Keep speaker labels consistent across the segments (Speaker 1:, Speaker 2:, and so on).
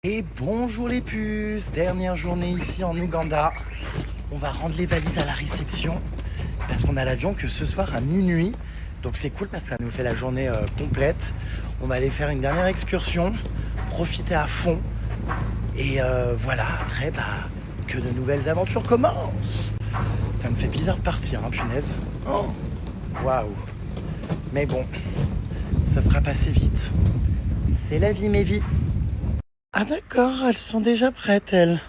Speaker 1: Et bonjour les puces, dernière journée ici en Ouganda. On va rendre les valises à la réception parce qu'on a l'avion que ce soir à minuit. Donc c'est cool parce que ça nous fait la journée complète. On va aller faire une dernière excursion, profiter à fond. Et voilà, après, que de nouvelles aventures commencent. Ça me fait bizarre de partir, hein, punaise. Oh, waouh. Mais bon, ça sera passé vite. C'est la vie, mes vies. Ah d'accord, elles sont déjà prêtes, elles.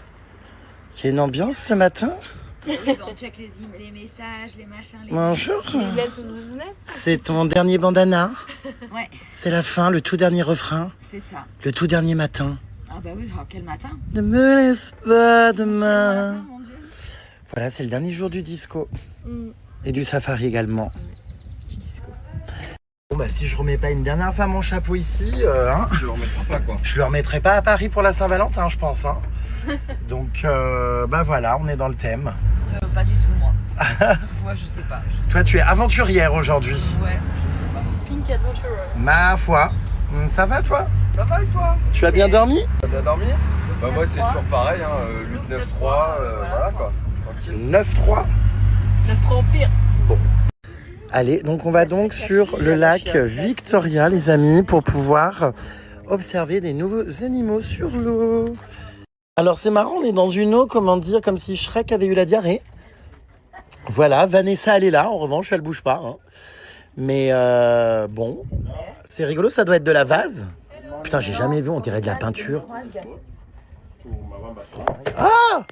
Speaker 1: Il y a une ambiance ce matin.
Speaker 2: Oui, on check les messages, les machins.
Speaker 1: Bonjour.
Speaker 3: Business.
Speaker 1: C'est ton dernier bandana.
Speaker 2: Ouais,
Speaker 1: C'est la fin, le tout dernier refrain.
Speaker 2: c'est ça.
Speaker 1: Le tout dernier matin.
Speaker 2: Ah bah oui, quel matin.
Speaker 1: Ne me laisse pas demain.
Speaker 2: Matin, mon Dieu.
Speaker 1: Voilà, c'est le dernier jour du disco.
Speaker 3: Mm.
Speaker 1: Et du safari également.
Speaker 3: Du disco.
Speaker 1: Bon bah si je remets pas une dernière fois mon chapeau ici,
Speaker 4: Je le remettrai pas quoi.
Speaker 1: je le remettrai pas à Paris pour la Saint-Valentin, je pense. Hein. Donc bah voilà, on est dans le thème.
Speaker 3: Pas du tout, moi. Moi, je sais pas.
Speaker 1: Toi, tu es aventurière aujourd'hui.
Speaker 3: Ouais, je sais pas. Pink Adventurer.
Speaker 1: Ma foi. Ça va toi?
Speaker 4: Ça va et toi?
Speaker 1: Tu as bien dormi?
Speaker 4: T'as bien dormi? Bah moi c'est
Speaker 3: 9-3.
Speaker 4: toujours pareil, hein, 8-9-3, voilà quoi. Tranquille.
Speaker 1: 9-3.
Speaker 3: 9-3 Empire.
Speaker 1: Allez, donc on va donc sur le lac Victoria, les amis, pour pouvoir observer des nouveaux animaux sur l'eau. Alors c'est marrant, on est dans une eau, comment dire, comme si Shrek avait eu la diarrhée. Voilà, Vanessa elle est là, en revanche elle bouge pas. Hein. Mais bon, c'est rigolo, ça doit être de la vase. Putain, j'ai jamais vu, on dirait de la peinture. Ah!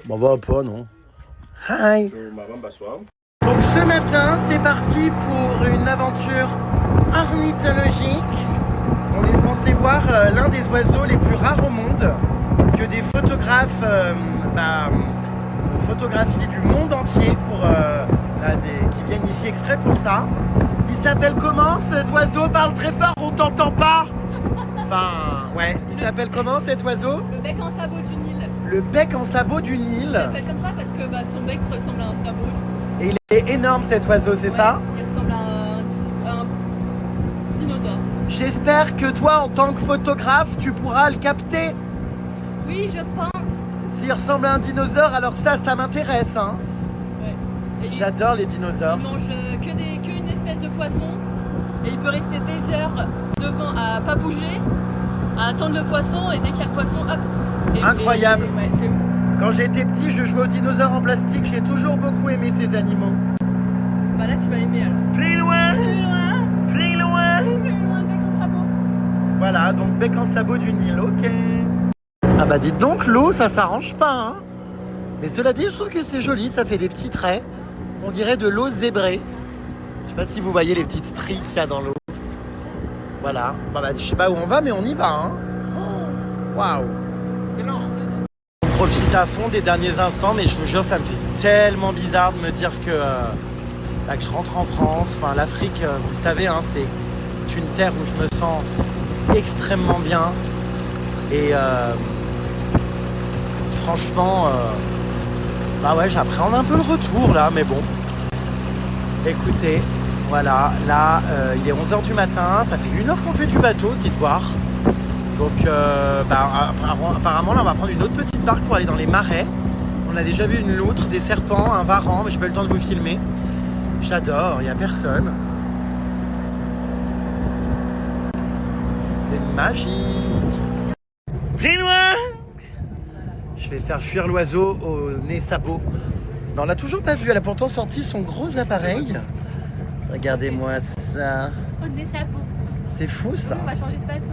Speaker 1: Bon bah pas non. Hi! Donc ce matin, c'est parti pour une aventure ornithologique. On est censé voir l'un des oiseaux les plus rares au monde que des photographes photographient du monde entier qui viennent ici exprès pour ça. Il s'appelle comment cet oiseau? Parle très fort, on t'entend pas. Enfin, ouais. Il s'appelle comment cet oiseau?
Speaker 3: Le bec en sabot du Nil.
Speaker 1: Le bec en sabot du Nil.
Speaker 3: Il s'appelle comme ça parce que son bec ressemble à un sabot.
Speaker 1: Et il est énorme cet oiseau, c'est ça?
Speaker 3: Il ressemble à un dinosaure.
Speaker 1: J'espère que toi, en tant que photographe, tu pourras le capter.
Speaker 3: Oui, je pense.
Speaker 1: S'il ressemble à un dinosaure, alors ça m'intéresse. Hein.
Speaker 3: Ouais. Et
Speaker 1: J'adore les dinosaures.
Speaker 3: il mange qu'une espèce de poisson. Et il peut rester des heures devant à pas bouger, à attendre le poisson. Et dès qu'il y a le poisson, hop.
Speaker 1: Incroyable.
Speaker 3: Ouais, c'est ouf.
Speaker 1: Quand j'étais petit, je jouais aux dinosaures en plastique. J'ai toujours beaucoup aimé ces animaux.
Speaker 3: Bah là, tu vas aimer alors.
Speaker 1: Plus loin,
Speaker 3: Plus loin,
Speaker 1: plus loin.
Speaker 3: plus loin, bec en sabot.
Speaker 1: Voilà, donc bec en sabot du Nil, ok. Ah bah dites donc, l'eau, ça s'arrange pas. Hein. Mais cela dit, je trouve que c'est joli, ça fait des petits traits. On dirait de l'eau zébrée. Je sais pas si vous voyez les petites stries qu'il y a dans l'eau. Voilà. Bah, je sais pas où on va, mais on y va. Hein. Waouh.
Speaker 3: C'est lent.
Speaker 1: On profite à fond des derniers instants, mais je vous jure, ça me fait tellement bizarre de me dire que je rentre en France. Enfin, l'Afrique, vous le savez, hein, c'est une terre où je me sens extrêmement bien. Et franchement, bah ouais, j'appréhende un peu le retour là, mais bon. Écoutez, voilà, là, il est 11h du matin, ça fait 1 heure qu'on fait du bateau, dites voir. Donc, apparemment, là, on va prendre une autre petite barque pour aller dans les marais. On a déjà vu une loutre, des serpents, un varan, mais j'ai pas eu le temps de vous filmer. J'adore, il n'y a personne. C'est magique. Plus loin. Je vais faire fuir l'oiseau au nez sabot. Non, on l'a toujours pas vu, elle a pourtant sorti son gros appareil. Regardez-moi ça.
Speaker 3: On est sabot.
Speaker 1: C'est fou ça.
Speaker 3: On va changer de bateau.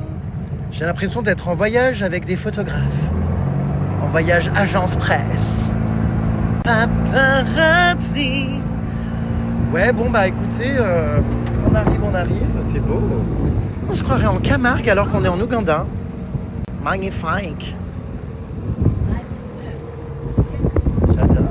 Speaker 1: J'ai l'impression d'être en voyage avec des photographes. En voyage agence presse. Paparazzi. Ouais, bon bah écoutez, on arrive, c'est beau. On se croirait en Camargue alors qu'on est en Ouganda. Magnifique. J'adore.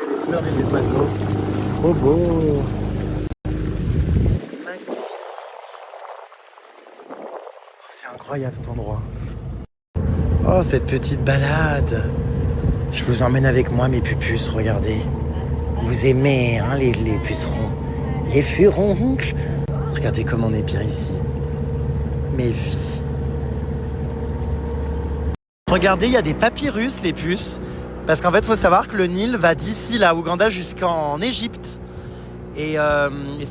Speaker 1: Regardez les fleurs et les oiseaux. Trop beau. C'est incroyable cet endroit. Oh, cette petite balade. Je vous emmène avec moi, mes pupus, regardez. Vous aimez, hein, les pucerons. les furoncles. Regardez comme on est bien ici. Mais vie. Regardez, il y a des papyrus, les puces. Parce qu'en fait, il faut savoir que le Nil va d'ici, là, Ouganda, jusqu'en Égypte. Et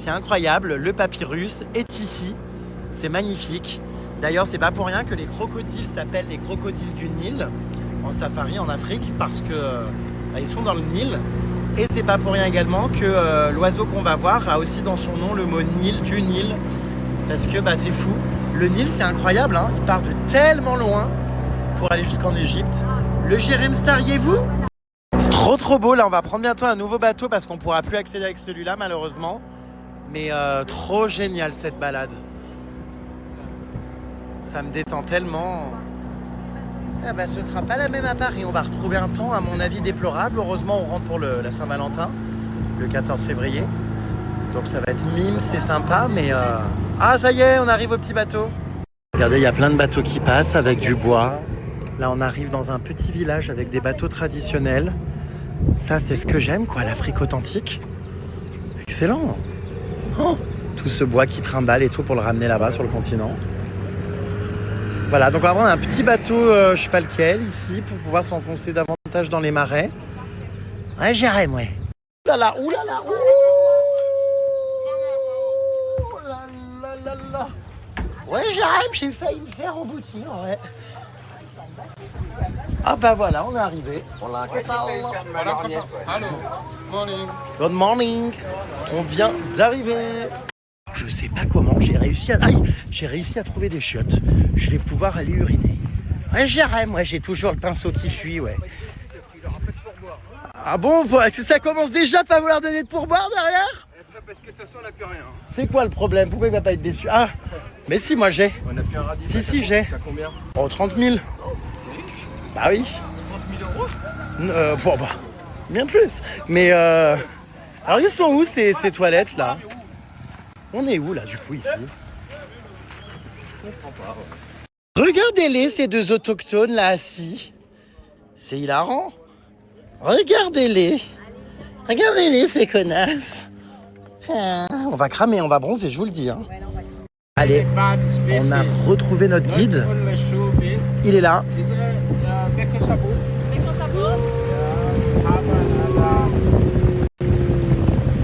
Speaker 1: c'est incroyable, le papyrus est ici. C'est magnifique. D'ailleurs, c'est pas pour rien que les crocodiles s'appellent les crocodiles du Nil en safari en Afrique, parce que ils sont dans le Nil. Et c'est pas pour rien également que l'oiseau qu'on va voir a aussi dans son nom le mot Nil, du Nil. Parce que c'est fou. Le Nil, c'est incroyable, hein. Il part de tellement loin pour aller jusqu'en Égypte. Le Jérém Stariez-vous? C'est trop beau. Là, on va prendre bientôt un nouveau bateau parce qu'on pourra plus accéder avec celui-là, malheureusement. Mais trop génial cette balade. Ça me détend tellement. Ce sera pas la même à Paris. On va retrouver un temps, à mon avis, déplorable. Heureusement, on rentre pour la Saint-Valentin, le 14 février. Donc ça va être mime, c'est sympa, mais... Ah, ça y est, on arrive au petit bateau. Regardez, il y a plein de bateaux qui passent avec du bois. Là, on arrive dans un petit village avec des bateaux traditionnels. Ça, c'est ce que j'aime, quoi, l'Afrique authentique. Excellent. Oh, tout ce bois qui trimballe et tout pour le ramener là-bas sur le continent. Voilà, donc on va prendre un petit bateau, je sais pas lequel, ici, pour pouvoir s'enfoncer davantage dans les marais. Ouais, j'aime, ouais. Ouh là là, ouh là là, ouh là là là. Ouais, j'aime, j'ai failli me faire emboutir, ouais. Ah bah voilà, on est arrivé. Voilà, good morning. On vient d'arriver. Je sais pas comment, j'ai réussi à trouver des chiottes. Je vais pouvoir aller uriner. Ouais, j'aime, ouais, j'ai toujours le pinceau qui fuit, ouais. Ah bon, ça commence déjà à pas vouloir donner de pourboire derrière?
Speaker 4: Parce que de toute façon, on n'a plus rien.
Speaker 1: C'est quoi le problème? Pourquoi il va pas être déçu? Ah, mais si, moi j'ai.
Speaker 4: On n'a plus un radis.
Speaker 1: Si, j'ai.
Speaker 4: T'as combien?
Speaker 1: Oh, 30 000. Bah oui.
Speaker 4: 30 000 €?
Speaker 1: Bon, bien plus. Mais alors, ils sont où ces toilettes là? On est où là du coup ici? Regardez-les, ces deux autochtones là assis. C'est hilarant. Regardez-les. Regardez-les ces connasses. On va cramer, on va bronzer, je vous le dis. Hein. Allez, on a retrouvé notre guide. Il est là.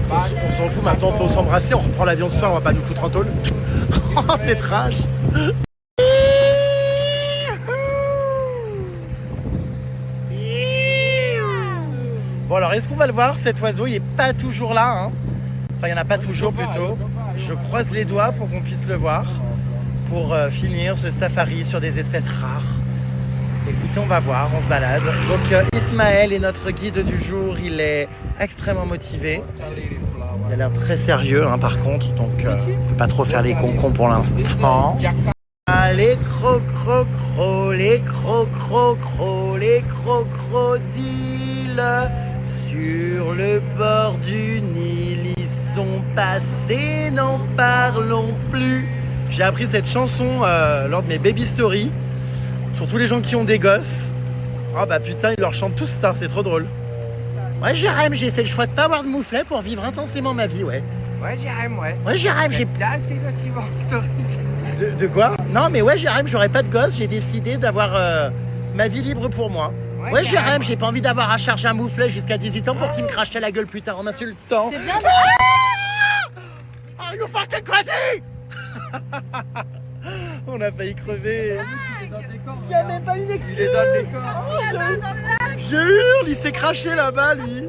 Speaker 1: On s'en fout, maintenant on peut s'embrasser, on reprend l'avion ce soir, on va pas nous foutre en tôle. Oh, c'est trash. Bon alors, est-ce qu'on va le voir, cet oiseau? Il est pas toujours là, hein. Enfin, il n'y en a pas toujours plutôt. Je croise les doigts pour qu'on puisse le voir, pour finir ce safari sur des espèces rares. Écoutez, on va voir, on se balade. Donc Ismaël est notre guide du jour, il est extrêmement motivé. Il a l'air très sérieux hein, par contre, donc il ne faut pas trop faire les concons pour l'instant. Ah, les crocrocros, les crocrocros, les crocodiles sur le bord du Nil, ils sont passés, n'en parlons plus. J'ai appris cette chanson lors de mes baby stories. Sur tous les gens qui ont des gosses. Ah bah putain, ils leur chantent tous ça, c'est trop drôle. Ouais, Jérém, j'ai fait le choix de pas avoir de mouflet pour vivre intensément ma vie, ouais.
Speaker 4: Ouais, Jérém, ouais.
Speaker 1: Ouais, Jérém, j'ai...
Speaker 4: Là, t'es aussi historique.
Speaker 1: De quoi? Non, mais ouais, Jérém, j'aurais pas de gosse, j'ai décidé d'avoir ma vie libre pour moi. Ouais, Jérém, j'ai pas envie d'avoir à charger un mouflet jusqu'à 18 ans pour qu'il me crache à la gueule plus tard en m'insultant.
Speaker 3: C'est bien.
Speaker 1: Are you fucking crazy? On a failli crever. Il n'y a même pas une excuse.
Speaker 4: Il est dans le décor.
Speaker 1: Je hurle, il s'est craché là-bas, lui.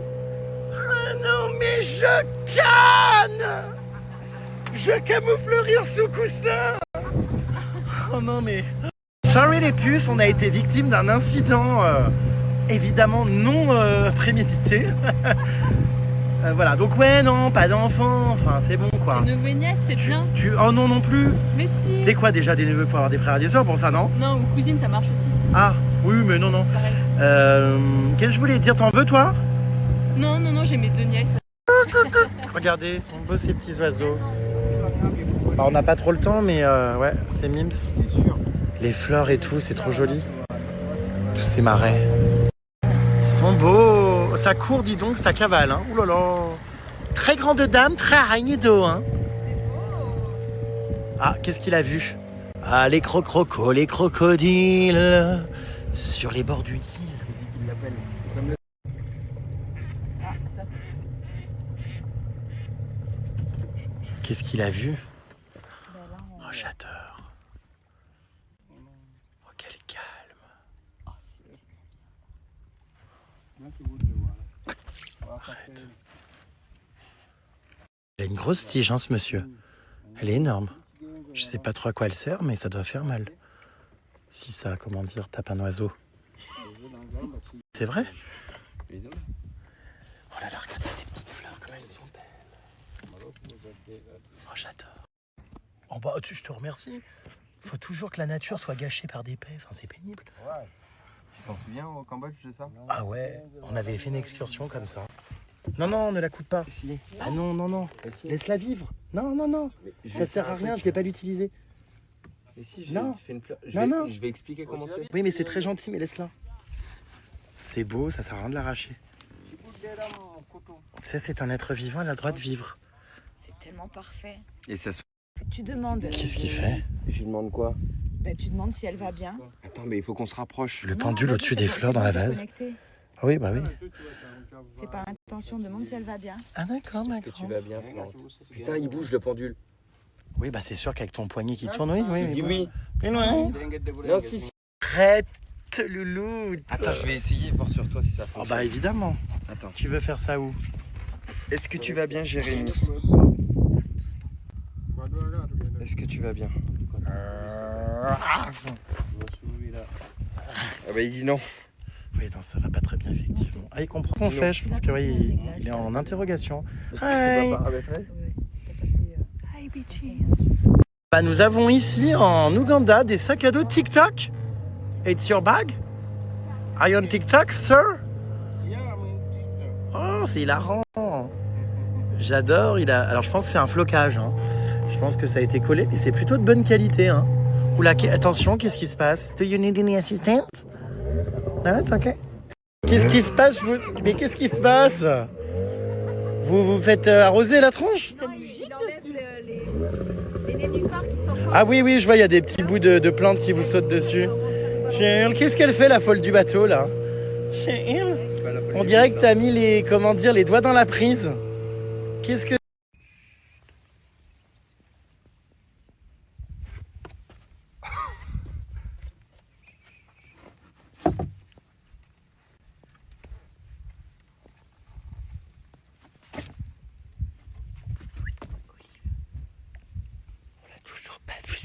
Speaker 1: Ah non, mais je canne. Je camoufle le rire sous coussin. Oh non, mais... Sorry les puces, on a été victime d'un incident évidemment non prémédité. Voilà, donc ouais, non, pas d'enfants, enfin c'est bon quoi.
Speaker 3: Les neveux et nièces, c'est bien.
Speaker 1: Oh non, non plus.
Speaker 3: Mais si.
Speaker 1: C'est quoi déjà des neveux? Faut avoir des frères et des sœurs pour ça, non?
Speaker 3: Non, ou cousine, ça marche aussi.
Speaker 1: Ah, oui, mais non, non.
Speaker 3: C'est pareil.
Speaker 1: Qu'est-ce que je voulais dire? T'en veux toi?
Speaker 3: Non, non, non, j'ai mes deux nièces.
Speaker 1: Regardez, ils sont beaux ces petits oiseaux. Bah, on n'a pas trop le temps, mais ouais, c'est mimes.
Speaker 4: C'est sûr.
Speaker 1: Les fleurs et tout, c'est trop joli. Tous ces marais. Ils sont beaux. Ça court, dis donc, ça cavale. Hein. Ouh là là. Très grande dame, très araignée-d'eau. Hein.
Speaker 3: C'est beau.
Speaker 1: Ah, qu'est-ce qu'il a vu? Ah, les crococos, les crocodiles sur les bords du Nil.
Speaker 4: Il l'appelle. C'est comme le...
Speaker 3: Ah, ça c'est...
Speaker 1: Qu'est-ce qu'il a vu?
Speaker 2: Ben là, on...
Speaker 1: Oh, j'adore. Oh, quel calme.
Speaker 3: Oh, c'est...
Speaker 1: Arrête. Il a une grosse tige, hein, ce monsieur. Elle est énorme. Je sais pas trop à quoi elle sert, mais ça doit faire mal. Si ça, comment dire, tape un oiseau. C'est vrai? Oh là là, regardez ces petites fleurs, comme elles sont belles. Oh, j'adore. Oh bah, je te remercie. Faut toujours que la nature soit gâchée par des paix. Enfin, c'est pénible.
Speaker 4: Ouais. Tu t'en souviens au Cambodge de ça?
Speaker 1: Ah ouais, on avait fait une excursion comme ça. Non, non, ne la coupe pas.
Speaker 4: Si.
Speaker 1: Ah non, non, non.
Speaker 4: Si.
Speaker 1: Laisse-la vivre. Non, non, non. Ça sert à rien, je vais pas l'utiliser.
Speaker 4: Et si
Speaker 1: Non.
Speaker 4: fais une fleur.
Speaker 1: Non.
Speaker 4: Je vais expliquer comment c'est.
Speaker 1: Oui, mais c'est très gentil, mais laisse-la. C'est beau, ça sert à rien de l'arracher. Ça, c'est un être vivant, elle a le droit de vivre.
Speaker 2: C'est tellement parfait.
Speaker 4: Et ça se...
Speaker 2: Tu demandes.
Speaker 1: Qu'est-ce qu'il fait?
Speaker 4: Je lui demande quoi?
Speaker 2: Ben, tu demandes si elle va bien.
Speaker 4: Attends, mais il faut qu'on se rapproche.
Speaker 1: Le
Speaker 2: Non,
Speaker 1: pendule
Speaker 2: vas-y,
Speaker 1: au-dessus
Speaker 2: c'est
Speaker 1: des
Speaker 2: pour-
Speaker 1: fleurs
Speaker 2: c'est
Speaker 1: dans la
Speaker 2: pour
Speaker 1: vase.
Speaker 2: connecter.
Speaker 1: Ah oui, bah oui.
Speaker 2: C'est par intention, demande si elle va bien.
Speaker 1: Ah d'accord,
Speaker 4: Est-ce que
Speaker 1: d'accord.
Speaker 4: tu vas bien, Plante? Putain, il bouge le pendule.
Speaker 1: Oui, bah c'est sûr qu'avec ton poignet qui tourne, oui, oui.
Speaker 4: Dis oui.
Speaker 1: Mais non.
Speaker 4: Non, si.
Speaker 1: Arrête, loulou.
Speaker 4: Attends, je vais essayer, voir sur toi si ça
Speaker 1: Oh
Speaker 4: fonctionne.
Speaker 1: bah évidemment.
Speaker 4: Attends.
Speaker 1: Tu veux faire ça où?
Speaker 4: Est-ce que tu vas bien, Jérémy? Est-ce que tu vas bien? Ah bah il dit non.
Speaker 1: Oui, non, ça va pas très bien, effectivement. Ah, il comprend ce qu'on fait, je pense que oui, il est en interrogation. Hi.
Speaker 2: Hi, bitches.
Speaker 1: Bah, nous avons ici en Ouganda des sacs à dos TikTok. It's your bag? Are you on TikTok, sir? Oh, c'est hilarant. J'adore. Alors, je pense que c'est un flocage. Hein. Je pense que ça a été collé, mais c'est plutôt de bonne qualité. Hein. Oula, attention, qu'est-ce qui se passe? Do you need any assistance? No, it's okay. Qu'est-ce qui se passe? Mais qu'est-ce qui se passe? Vous vous faites arroser la tronche?
Speaker 3: Ça nous gicle dessus.
Speaker 2: Les nénuphars qui sont...
Speaker 1: Ah oui, oui, je vois, il y a des petits bouts de plantes qui vous sautent dessus. Qu'est-ce qu'elle fait, la folle du bateau, là? On dirait que t'as mis les, comment dire, les doigts dans la prise. Qu'est-ce que...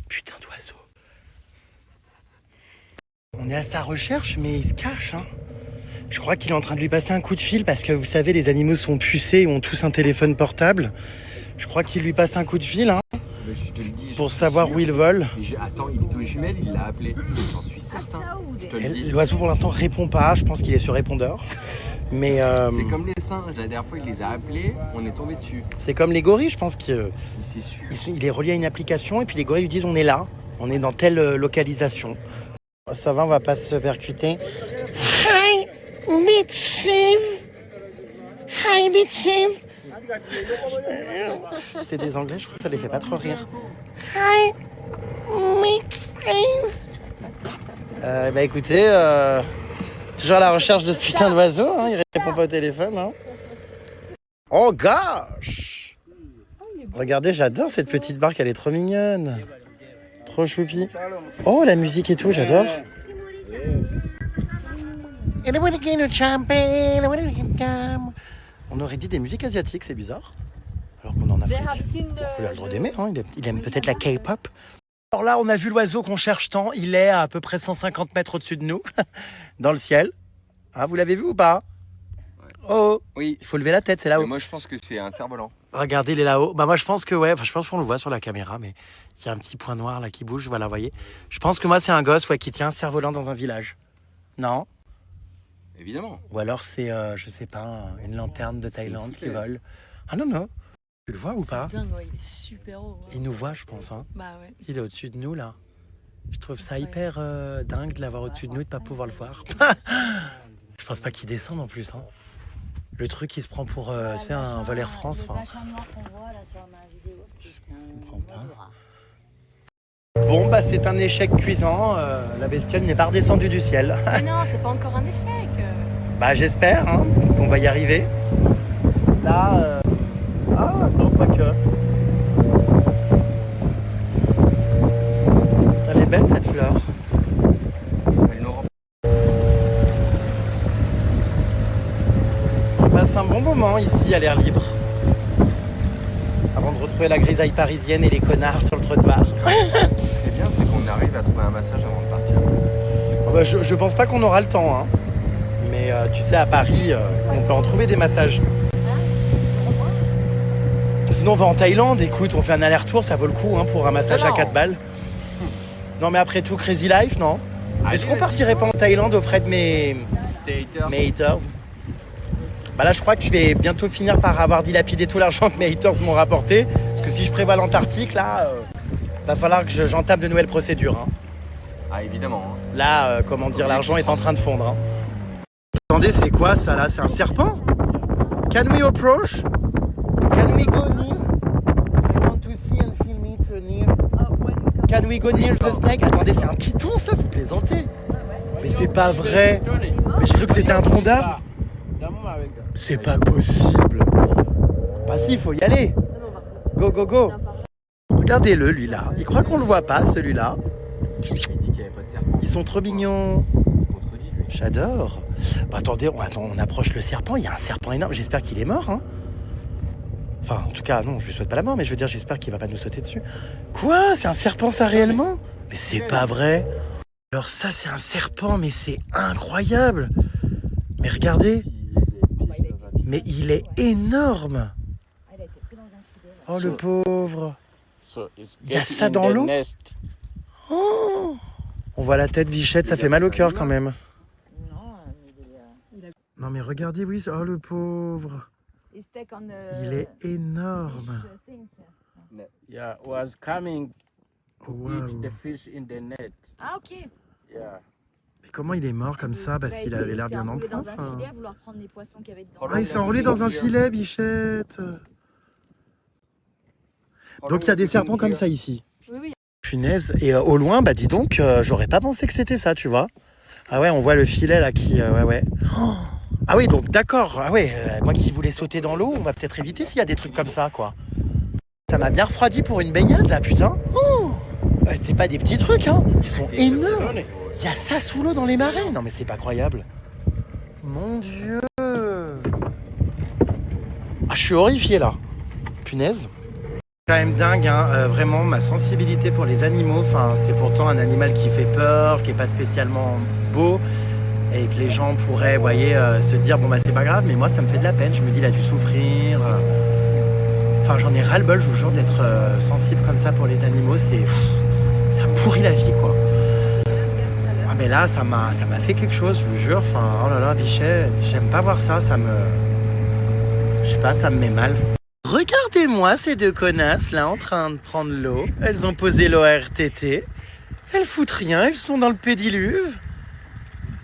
Speaker 1: Putain d'oiseau. On est à sa recherche, mais il se cache. Hein. Je crois qu'il est en train de lui passer un coup de fil parce que vous savez, les animaux sont pucés et ont tous un téléphone portable. Je crois qu'il lui passe un coup de fil hein,
Speaker 4: Mais je te le dis.
Speaker 1: pour savoir où il vole.
Speaker 4: Attends, il est aux jumelles, il l'a appelé. J'en suis certain. Je te le dis.
Speaker 1: L'oiseau pour l'instant répond pas. Je pense qu'il est sur répondeur. Mais
Speaker 4: C'est comme les singes. La dernière fois, il les a appelés, on est tombé dessus.
Speaker 1: c'est comme les gorilles. Je pense qu'il
Speaker 4: C'est sûr.
Speaker 1: il est relié à une application et puis les gorilles lui disent on est là, on est dans telle localisation. Ça va, on va pas se percuter. Hi, bitches. Hi, bitches. C'est des anglais, je crois que ça les fait pas trop rire. Hi, bitches. Bah écoutez, toujours à la recherche de ce putain d'oiseau, hein, il répond pas au téléphone. Hein. Oh gosh. Regardez, j'adore cette petite barque, elle est trop mignonne. Trop choupi. Oh, la musique et tout, j'adore. On aurait dit des musiques asiatiques, c'est bizarre. Alors qu'on est en
Speaker 3: They
Speaker 1: Afrique.
Speaker 3: have seen
Speaker 1: Il a le droit d'aimer, hein. Il aime peut-être la K-pop. Alors là, on a vu l'oiseau qu'on cherche tant. Il est à peu près 150 mètres au-dessus de nous, dans le ciel. Ah, vous l'avez vu ou pas? Oh,
Speaker 4: Oui.
Speaker 1: il faut lever la tête, c'est
Speaker 4: Mais
Speaker 1: là-haut.
Speaker 4: moi, je pense que c'est un cerf-volant.
Speaker 1: Regardez, il est là-haut. Bah moi, je pense que ouais. Enfin, je pense qu'on le voit sur la caméra, mais il y a un petit point noir là qui bouge. Voilà, vous voyez. Je pense que moi, c'est un gosse ouais, qui tient un cerf-volant dans un village. Non?
Speaker 4: Évidemment.
Speaker 1: Ou alors c'est, je sais pas, une lanterne de Thaïlande qui vole. Ah non, non. Tu le vois ou pas?
Speaker 3: C'est dingue, ouais, il est super haut. Ouais.
Speaker 1: Il nous voit, je pense. Hein.
Speaker 3: Bah ouais.
Speaker 1: Il est au-dessus de nous, là. Je trouve ça hyper dingue de l'avoir au-dessus de nous et de ne pas pouvoir le voir. Je pense pas qu'il descende en plus. Hein. Le truc qui se prend pour c'est un vol Air France.
Speaker 2: Le machin noir qu'on voit là sur ma vidéo, c'est
Speaker 1: Je comprends pas. Bon bah c'est un échec cuisant, la bestiole n'est pas redescendue du ciel.
Speaker 3: Mais non, c'est pas encore un échec.
Speaker 1: Bah j'espère hein, qu'on va y arriver. Là, ah attends, pas que. Elle est belle cette fleur. On passe un bon moment ici à l'air libre. Avant de retrouver la grisaille parisienne et les connards sur le trottoir.
Speaker 4: Ce qui serait bien, c'est qu'on arrive à trouver un massage avant de partir.
Speaker 1: Bah, je pense pas qu'on aura le temps. Hein. Mais tu sais, à Paris, on peut en trouver des massages. Sinon, on va en Thaïlande. Écoute, on fait un aller-retour, ça vaut le coup hein, pour un massage à 4 balles. Non, mais après tout, Crazy Life, non? Est-ce qu'on partirait pas en Thaïlande aux frais de mes haters? Bah là, je crois que je vais bientôt finir par avoir dilapidé tout l'argent que mes haters m'ont rapporté. Parce que si je prévois l'Antarctique, là, va falloir que j'entame de nouvelles procédures. Hein.
Speaker 4: Ah, évidemment. Hein.
Speaker 1: Là, comment dire, l'argent est en train de fondre. Hein. Attendez, c'est quoi ça là? C'est un serpent? Can we approach? Can we go near? I want to see and film it near. Can we go near the snake? Attendez, c'est un python ça? Vous plaisantez? Mais c'est pas vrai. Mais j'ai cru que c'était un tronc d'arbre. C'est pas possible. Bah si, il faut y aller. Go, go, go. Regardez-le, lui là. Il croit qu'on le voit pas, celui-là.
Speaker 4: Il dit qu'il n'y avait pas de serpent.
Speaker 1: Ils sont trop mignons.
Speaker 4: Il se contredit, lui.
Speaker 1: J'adore. Bah attendez, on approche le serpent. Il y a un serpent énorme. J'espère qu'il est mort. Hein. Enfin, en tout cas, non, je lui souhaite pas la mort, mais je veux dire, j'espère qu'il va pas nous sauter dessus. Quoi? C'est un serpent ça réellement? Mais c'est pas vrai. Alors ça, c'est un serpent, mais c'est incroyable. Mais regardez. Mais il est énorme. Oh le pauvre. Il y a ça dans l'eau. Oh, on voit la tête Bichette, ça fait mal au cœur quand même. Non mais regardez, oui, oh le pauvre. Il est énorme.
Speaker 5: Yeah, was coming to
Speaker 1: Wow.
Speaker 5: eat the fish in the net.
Speaker 2: Ah ok.
Speaker 5: Yeah.
Speaker 1: Mais comment il est mort comme ça? Parce qu'il avait l'air bien en
Speaker 2: Il s'est enroulé
Speaker 1: point.
Speaker 2: dans un filet à vouloir prendre les poissons qu'il y avait dedans.
Speaker 1: Ah, il s'est enroulé dans un filet, Bichette. Donc il y a des serpents comme ça ici.
Speaker 3: Oui, oui.
Speaker 1: Punaise. Et au loin, bah dis donc, j'aurais pas pensé que c'était ça, tu vois. Ah ouais, on voit le filet là qui... ouais. Oh, ah oui, donc d'accord. Ah ouais, moi qui voulais sauter dans l'eau, on va peut-être éviter s'il y a des trucs comme ça, quoi. Ça m'a bien refroidi pour une baignade, là, putain. Oh, c'est pas des petits trucs, hein. Ils sont énormes. Il y a ça sous l'eau dans les marais. Non, mais c'est pas croyable. Mon Dieu. Ah, je suis horrifié, là. Punaise. Quand même dingue, hein. Vraiment, ma sensibilité pour les animaux. Enfin, c'est pourtant un animal qui fait peur, qui est pas spécialement beau. Et que les gens pourraient, vous voyez, se dire, bon, bah, c'est pas grave. Mais moi, ça me fait de la peine. Je me dis, il a dû souffrir. Enfin, j'en ai ras-le-bol, je vous jure, d'être sensible comme ça pour les animaux. Ça me pourrit la vie, quoi. Ah, mais là, ça m'a fait quelque chose, je vous jure. Enfin, oh là là, Bichette, j'aime pas voir ça. Je sais pas, ça me met mal. Regardez-moi ces deux connasses là en train de prendre l'eau. Elles ont posé l'ORTT. Elles foutent rien, elles sont dans le pédiluve.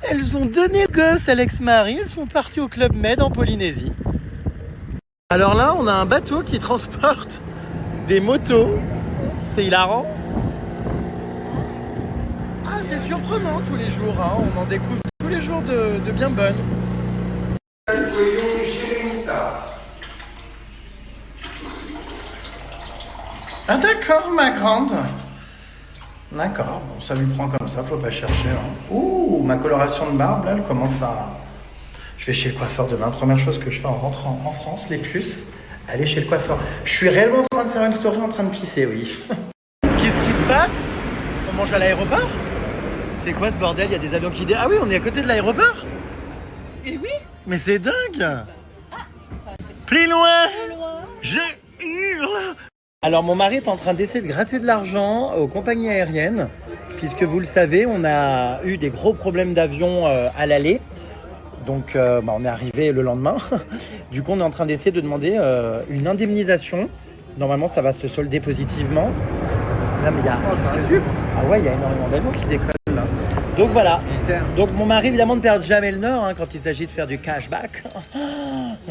Speaker 1: Elles ont donné le gosse à l'ex-mari. Elles sont parties au Club Med en Polynésie. Alors là, on a un bateau qui transporte des motos. C'est hilarant. Ah, c'est surprenant tous les jours. Hein. On en découvre tous les jours de bien bonnes. Ah d'accord, ma grande. D'accord, bon, ça lui prend comme ça, faut pas chercher. Hein. Ouh, ma coloration de barbe, là, elle commence à... Je vais chez le coiffeur demain. Première chose que je fais en rentrant en France, les puces, aller chez le coiffeur. Je suis réellement en train de faire une story en train de pisser, oui. Qu'est-ce qui se passe? On mange à l'aéroport? C'est quoi ce bordel? Il y a des avions qui... Ah oui, on est à côté de l'aéroport?
Speaker 3: Et oui.
Speaker 1: Mais c'est dingue! Plus loin! Je hurle! Alors mon mari est en train d'essayer de gratter de l'argent aux compagnies aériennes, puisque vous le savez, on a eu des gros problèmes d'avion à l'aller. Donc on est arrivé le lendemain. Du coup on est en train d'essayer de demander une indemnisation. Normalement ça va se solder positivement. Là mais il y a... Ah ouais, il y a énormément d'avions qui décollent là. Donc voilà. Donc mon mari évidemment ne perd jamais le nord hein, quand il s'agit de faire du cashback.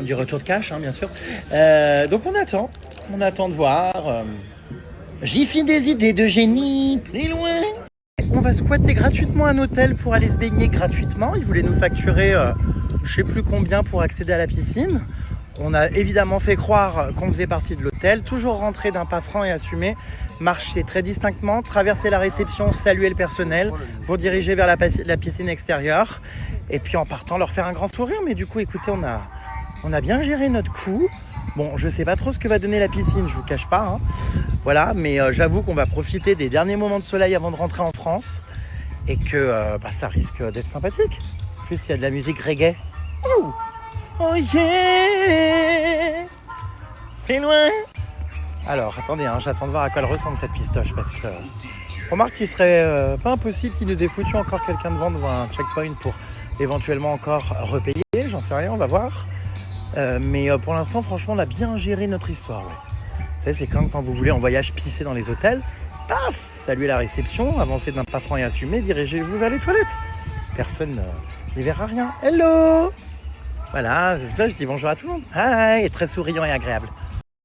Speaker 1: Du retour de cash hein, bien sûr. Donc on attend de voir. J'y file des idées de génie, plus loin. On va squatter gratuitement un hôtel pour aller se baigner gratuitement. Ils voulaient nous facturer je sais plus combien pour accéder à la piscine. On a évidemment fait croire qu'on faisait partie de l'hôtel, toujours rentrer d'un pas franc et assumé, marcher très distinctement, traverser la réception, saluer le personnel, vous diriger vers la piscine extérieure et puis en partant leur faire un grand sourire. Mais du coup écoutez, on a bien géré notre coup. Bon, je sais pas trop ce que va donner la piscine, je vous cache pas hein. Voilà, mais j'avoue qu'on va profiter des derniers moments de soleil avant de rentrer en France et que ça risque d'être sympathique. En plus il y a de la musique reggae. Ouh. Oh yeah, c'est loin. Alors attendez, hein, j'attends de voir à quoi elle ressemble cette pistoche parce que remarque qu'il serait pas impossible qu'il nous ait foutu encore quelqu'un devant dans un checkpoint pour éventuellement encore repayer, j'en sais rien, on va voir. Mais pour l'instant franchement on a bien géré notre histoire. Ouais. Vous savez, c'est quand vous voulez en voyage pisser dans les hôtels, paf, saluez la réception, avancez d'un pas franc et assumé, dirigez-vous vers les toilettes. Personne n'y verra rien. Hello. Voilà, je dis bonjour à tout le monde. Hi, et très souriant et agréable.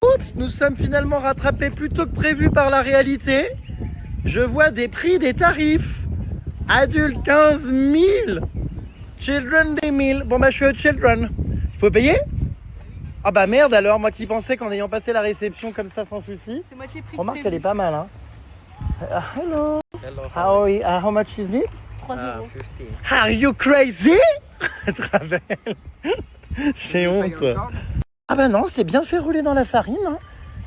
Speaker 1: Oups, nous sommes finalement rattrapés plus tôt que prévu par la réalité. Je vois des prix, des tarifs. Adultes 15 000. Children 10 000. Bon bah je suis au children. Faut payer? Ah bah merde alors, moi qui pensais qu'en ayant passé la réception comme ça sans souci.
Speaker 3: C'est moitié prix.
Speaker 1: Remarque qu'elle est pas mal hein. Hello. How much is it?
Speaker 3: 3 euros.
Speaker 1: Are you crazy? Travel. J'ai honte. Ah bah non, c'est bien fait rouler dans la farine. Hein.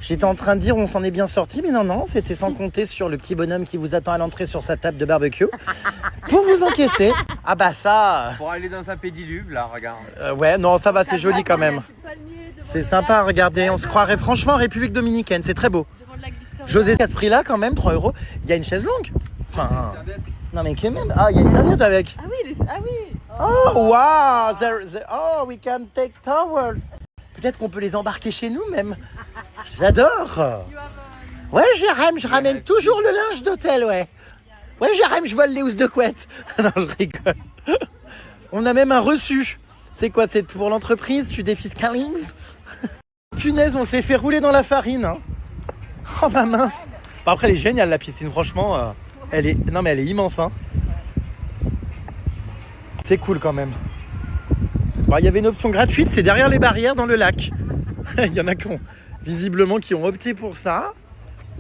Speaker 1: J'étais en train de dire on s'en est bien sorti, mais non, c'était sans compter sur le petit bonhomme qui vous attend à l'entrée sur sa table de barbecue pour vous encaisser. Ah bah ça.
Speaker 4: Pour aller dans un pédiluve, là, regarde.
Speaker 1: Ouais, non, ça va, c'est joli quand même. C'est sympa à regarder. On se croirait franchement en République Dominicaine, c'est très beau. José, à ce prix-là, quand même, 3 euros. Il y a une chaise longue. Enfin. Non mais quand même. Ah, il y a une serviette avec.
Speaker 3: Ah oui, ah oui.
Speaker 1: Oh wow! Oh, we can take towels. Peut-être qu'on peut les embarquer chez nous même. J'adore. Ouais, Jérém, je ramène toujours le linge d'hôtel, ouais. Ouais, Jérém, je vole les housses de couette. Non, je rigole. On a même un reçu. C'est quoi? C'est pour l'entreprise? Tu défiscalises? Punaise, on s'est fait rouler dans la farine. Hein. Oh ma mince. Bon, après, elle est géniale la piscine, franchement. Elle est immense. Hein. C'est cool quand même. Bon, il y avait une option gratuite, c'est derrière les barrières dans le lac. Il y en a visiblement qui ont opté pour ça.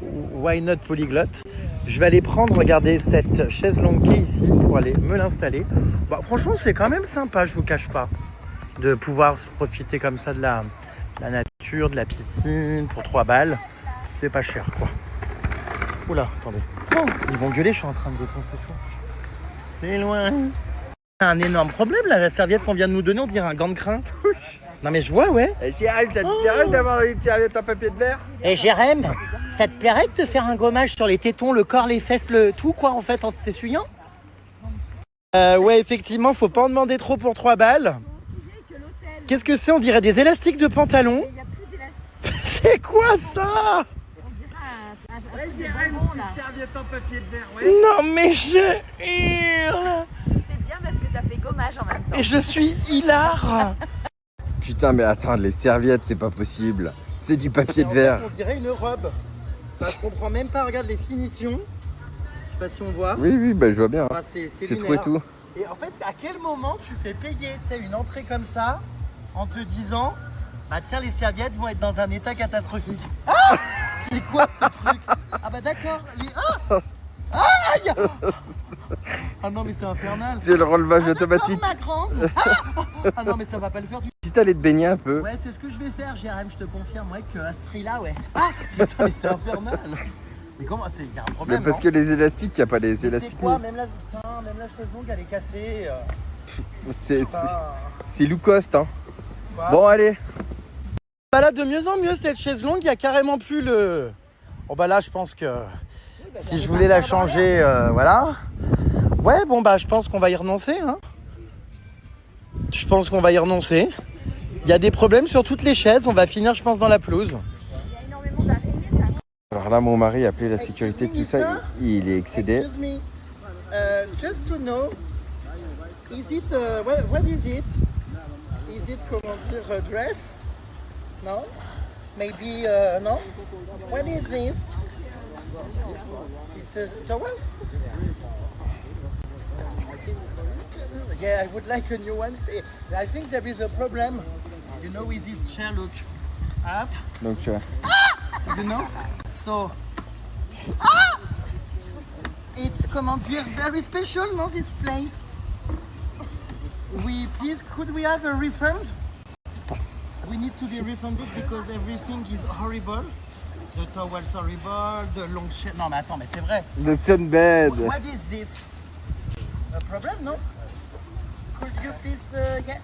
Speaker 1: Why not polyglotte? Je vais aller prendre, regardez, cette chaise longue qui est ici pour aller me l'installer. Bah, franchement, c'est quand même sympa, je vous cache pas, de pouvoir se profiter comme ça de la nature, de la piscine pour 3 balles. C'est pas cher, quoi. Oula, attendez. Oh, ils vont gueuler, je suis en train de défoncer ça. C'est loin. Un énorme problème là, la serviette qu'on vient de nous donner, on dirait un gant de crainte. Non mais je vois, ouais.
Speaker 4: Jérém, ça te plairait d'avoir une serviette en papier de verre?
Speaker 1: Et Jérém, ça te plairait de te faire un gommage sur les tétons, le corps, les fesses, le tout quoi en fait en t'essuyant? Ouais, effectivement, faut pas en demander trop pour 3 balles. Qu'est-ce que c'est? On dirait des élastiques de pantalon. C'est quoi ça?
Speaker 4: Ouais, Jérém, une serviette en papier de verre, ouais.
Speaker 1: Non mais je hurle.
Speaker 2: C'est bien parce que ça fait gommage en même temps.
Speaker 1: Et je suis hilar.
Speaker 4: Putain, mais attends, les serviettes, c'est pas possible. C'est du papier de verre.
Speaker 1: On dirait une robe. Enfin, je comprends même pas, regarde les finitions. Je sais pas si on voit.
Speaker 4: Oui, bah je vois bien.
Speaker 1: Enfin,
Speaker 4: c'est trop et tout.
Speaker 1: Et en fait, à quel moment tu fais payer une entrée comme ça en te disant bah tiens, les serviettes vont être dans un état catastrophique. Ah, c'est quoi ce truc? Ah bah d'accord. Aïe. Ah non mais c'est infernal.
Speaker 4: C'est le relevage automatique.
Speaker 1: Ma grande. Ah non mais ça va pas le faire du tout.
Speaker 4: Si t'allais te baigner un peu.
Speaker 1: Ouais, c'est ce que je vais faire, Jérém, je te confirme, ouais, qu'à ce prix-là, ouais. Ah putain, mais c'est infernal. Mais comment, il y a un problème.
Speaker 4: Mais parce que les élastiques, il n'y a pas les élastiques.
Speaker 1: C'est quoi, même la chaise longue, elle est cassée.
Speaker 4: C'est low cost, hein.
Speaker 1: Ouais.
Speaker 4: Bon, allez.
Speaker 1: Bah là, de mieux en mieux, cette chaise longue, il y a carrément plus le... Bon bah là, je pense que si je voulais la changer, voilà. Ouais, bon bah je pense qu'on va y renoncer, hein. Je pense qu'on va y renoncer. Il y a des problèmes sur toutes les chaises, on va finir, je pense, dans la pelouse.
Speaker 4: Alors là, mon mari a appelé la sécurité, tout ça, il est excédé.
Speaker 1: Excuse me. just to know, is it, what is it? Is it, comment dire, a dress? No? Maybe, no? What is this? It's a towel? Yeah, I would like a new one. I think there is a problem, you know, with this chair, look, up,
Speaker 4: Donc,
Speaker 1: you know? So, it's, comment dire, very special, no, this place. Could we have a refund? We need to be refunded because everything is horrible. The towel's horrible, the long chair. Non, mais attends, mais c'est vrai.
Speaker 4: the sunbed.
Speaker 1: What is this? A problem, no? Could you please, yeah?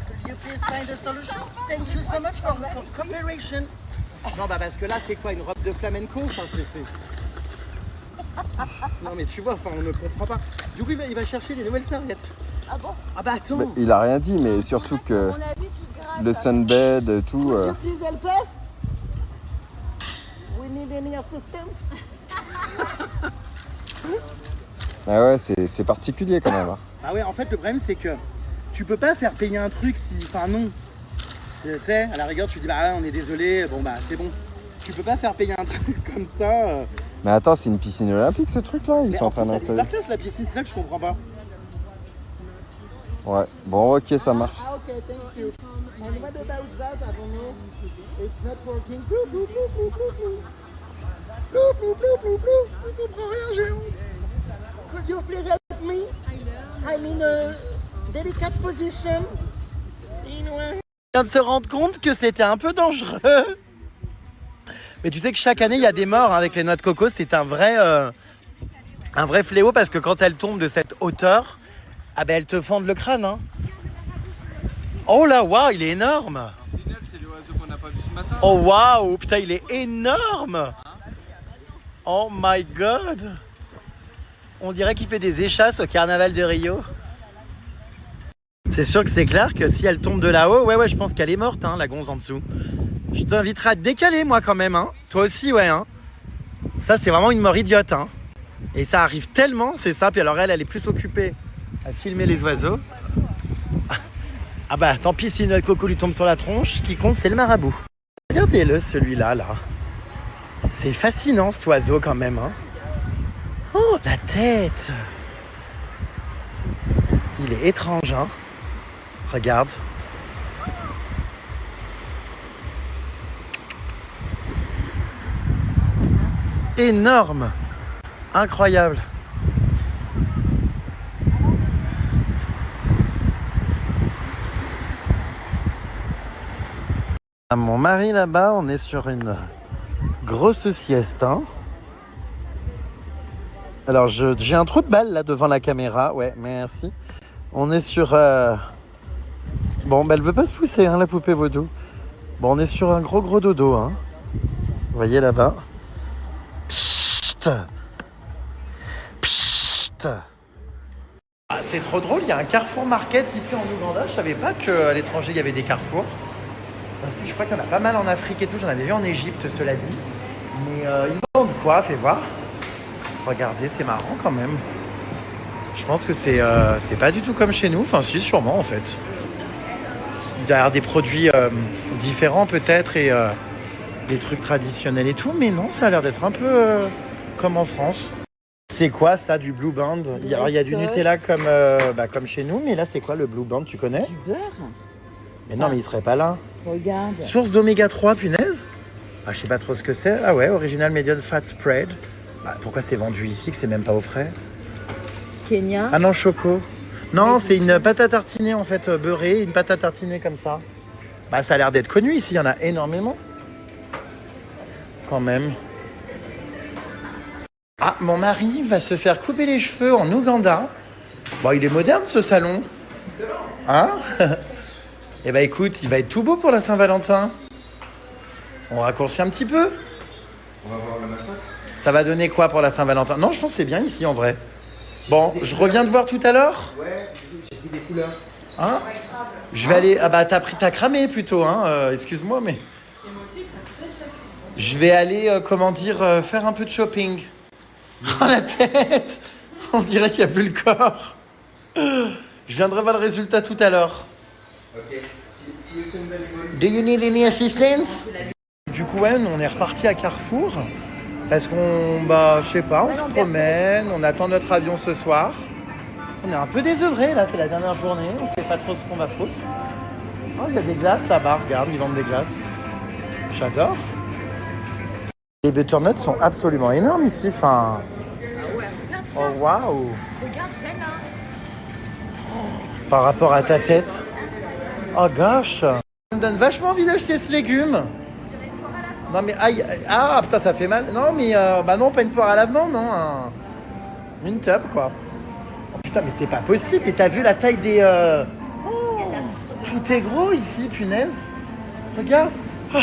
Speaker 1: Could you please find a solution? Thank you so much for cooperation. Non, bah parce que là, c'est quoi, une robe de flamenco? Enfin, c'est... Non, mais tu vois, enfin, on ne comprend pas. Du coup, il va chercher des nouvelles serviettes.
Speaker 2: Ah bon?
Speaker 1: Ah bah attends.
Speaker 4: Bah, il a rien dit, mais surtout que
Speaker 2: À mon avis, tu grattes.
Speaker 4: le sunbed, tout.
Speaker 1: Could you please help us? We need any assistance?
Speaker 4: Ah ouais, c'est particulier quand même. Hein.
Speaker 1: Ah ouais, en fait, le problème, c'est que tu peux pas faire payer un truc si... Enfin, non. Tu sais, à la rigueur, tu dis, bah ouais, on est désolé, bon, bah, c'est bon. Tu peux pas faire payer un truc comme ça.
Speaker 4: Mais attends, c'est une piscine olympique ce truc là? Ils
Speaker 1: Mais
Speaker 4: sont en train
Speaker 1: plus, c'est
Speaker 4: d'installer.
Speaker 1: hyper classe, la piscine, c'est ça que je comprends pas.
Speaker 4: Ouais, bon, ok, ça marche.
Speaker 1: Ah, ok, thank you. And what about that? I don't know. It's not working. Blou, blou, blou, blou, blou, blou. Blou, blou, blou, blou, blou. Je comprends rien, j'ai honte. Could you please help me? I'm in a delicate position. Je viens de se rendre compte que c'était un peu dangereux. Mais tu sais que chaque année, il y a des morts avec les noix de coco. C'est un vrai fléau parce que quand elles tombent de cette hauteur, ah ben elles te fendent le crâne. Hein. Oh là, waouh, il est énorme.
Speaker 4: C'est l'oiseau qu'on n'a pas vu ce matin.
Speaker 1: Oh waouh, putain, il est énorme. Oh my god. On dirait qu'il fait des échasses au carnaval de Rio. C'est sûr que c'est clair que si elle tombe de là-haut, ouais, je pense qu'elle est morte, hein, la gonze en dessous. Je t'inviterai à te décaler, moi, quand même. Hein. Toi aussi, ouais. Hein. Ça, c'est vraiment une mort idiote. Hein. Et ça arrive tellement, c'est ça. Puis alors, elle est plus occupée à filmer les oiseaux. Ah bah, tant pis si une noix de coco lui tombe sur la tronche. Ce qui compte, c'est le marabout. Regardez-le, celui-là, là. C'est fascinant, cet oiseau, quand même. Hein. Oh, la tête. Il est étrange, hein. Regarde. Énorme. Incroyable. À mon mari là-bas, on est sur une grosse sieste. Hein. Alors j'ai un trou de balle là devant la caméra. Ouais, merci. On est sur... Bon, bah, elle veut pas se pousser, hein, la poupée vaudou. Bon, on est sur un gros dodo. Hein. Vous voyez là-bas. Psst. Psst. Ah, c'est trop drôle, il y a un Carrefour Market ici en Ouganda. Je savais pas qu'à l'étranger il y avait des carrefours. Je crois qu'il y en a pas mal en Afrique et tout. J'en avais vu en Égypte, cela dit. Mais ils vendent quoi? Fais voir. Regardez, c'est marrant quand même. Je pense que c'est pas du tout comme chez nous. Enfin, si, sûrement en fait. Il doit y avoir des produits différents peut-être et des trucs traditionnels et tout. Mais non, ça a l'air d'être un peu comme en France. C'est quoi ça, du Blue Band? Alors, il y a du Nutella comme chez nous. Mais là, c'est quoi le Blue Band? Tu connais?
Speaker 2: Du beurre?
Speaker 1: Mais non, mais il serait pas là.
Speaker 2: Regarde.
Speaker 1: Source d'oméga 3, punaise. Ah, je sais pas trop ce que c'est. Ah ouais, Original Medium Fat Spread. Bah, pourquoi c'est vendu ici que c'est même pas au frais?
Speaker 2: Kenya.
Speaker 1: Ah non, choco. Non, c'est une pâte à tartiner en fait beurrée, une pâte à tartiner comme ça. Bah ça a l'air d'être connu ici, il y en a énormément. Quand même. Ah, mon mari va se faire couper les cheveux en Ouganda. Bon, il est moderne ce salon. Hein? Eh ben écoute, il va être tout beau pour la Saint-Valentin. On raccourcit un petit peu.
Speaker 4: On va voir le massacre.
Speaker 1: Ça va donner quoi pour la Saint-Valentin? Non, je pense que c'est bien ici en vrai. Bon, je reviens te voir tout à l'heure.
Speaker 4: Ouais, j'ai pris des couleurs.
Speaker 1: Hein? Je vais aller... Ah bah t'as cramé plutôt, hein. Excuse-moi, mais... Je vais aller, faire un peu de shopping. Oh la tête! On dirait qu'il n'y a plus le corps. Je viendrai voir le résultat tout à l'heure.
Speaker 4: Ok. See you soon, baby.
Speaker 1: Do you need any assistance? Du coup, ouais, on est reparti à Carrefour. Parce qu'on, je sais pas, on se promène, on attend notre avion ce soir. On est un peu désœuvrés, là, c'est la dernière journée. On sait pas trop ce qu'on va foutre. Oh, il y a des glaces là-bas, regarde, ils vendent des glaces. J'adore. Les butternuts sont absolument énormes ici, enfin...
Speaker 2: Ah ouais, regarde ça.
Speaker 1: Oh, waouh!
Speaker 2: Regarde celle-là.
Speaker 1: Par rapport à ta tête. Oh gosh, ça me donne vachement envie d'acheter ce légume. Non mais aïe, ah putain ça fait mal. Non mais non, pas une poire à l'avenant, non. Une tube quoi. Oh putain mais c'est pas possible. Et t'as vu la taille des... Oh, tout est gros ici, punaise. Regarde. Ah,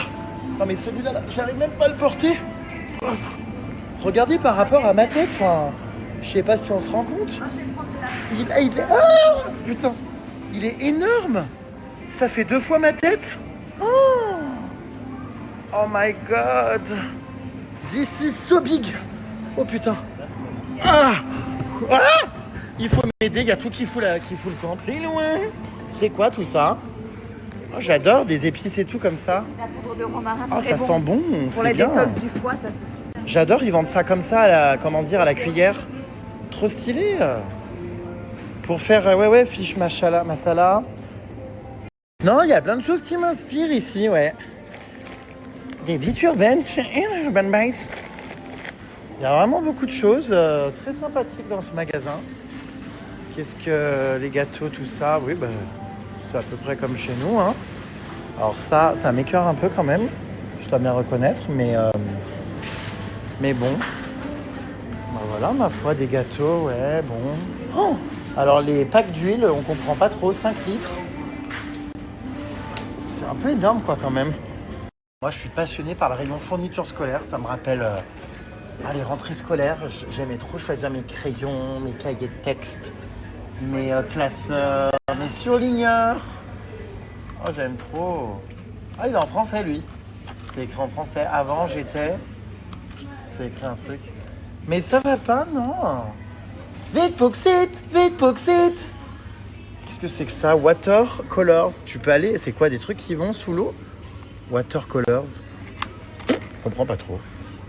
Speaker 1: non mais celui-là, là, j'arrive même pas à le porter. Oh. Regardez par rapport à ma tête, enfin... Je sais pas si on se rend compte. Il est... Ah, putain, il est énorme. Ça fait 2 fois ma tête. Oh my god. This is so big. Oh putain. Ah, il faut m'aider, il y a tout qui fout le camp. Plus loin. C'est quoi tout ça? Oh, j'adore des épices et tout comme ça.
Speaker 2: La poudre de romarin,
Speaker 1: Oh,
Speaker 2: c'est
Speaker 1: ça sent bon.
Speaker 2: Pour
Speaker 1: c'est
Speaker 2: la
Speaker 1: bien.
Speaker 2: détox du foie, ça c'est super.
Speaker 1: J'adore, ils vendent ça comme ça, à la cuillère. Trop stylé. Pour faire, fish masala. Non, il y a plein de choses qui m'inspirent ici, ouais. Des vies urbaines chez Urban Bites. Il y a vraiment beaucoup de choses très sympathiques dans ce magasin. Qu'est-ce que les gâteaux, tout ça? Oui, c'est à peu près comme chez nous, hein. Alors ça m'écœure un peu quand même. Je dois bien reconnaître, mais bon. Voilà, ma foi, des gâteaux, ouais, bon. Oh, alors les packs d'huile, on comprend pas trop, 5 litres. C'est un peu énorme quoi quand même. Moi je suis passionné par le rayon fourniture scolaire, ça me rappelle les rentrées scolaires. J'aimais trop choisir mes crayons, mes cahiers de texte, mes classeurs, mes surligneurs. Oh j'aime trop. Ah il est en français lui. C'est écrit en français. Avant j'étais... C'est écrit un truc. Mais ça va pas, non. Vite, Poxit. Qu'est-ce que c'est que ça? Watercolors. Tu peux aller... C'est quoi, des trucs qui vont sous l'eau? Watercolors. Je comprends pas trop.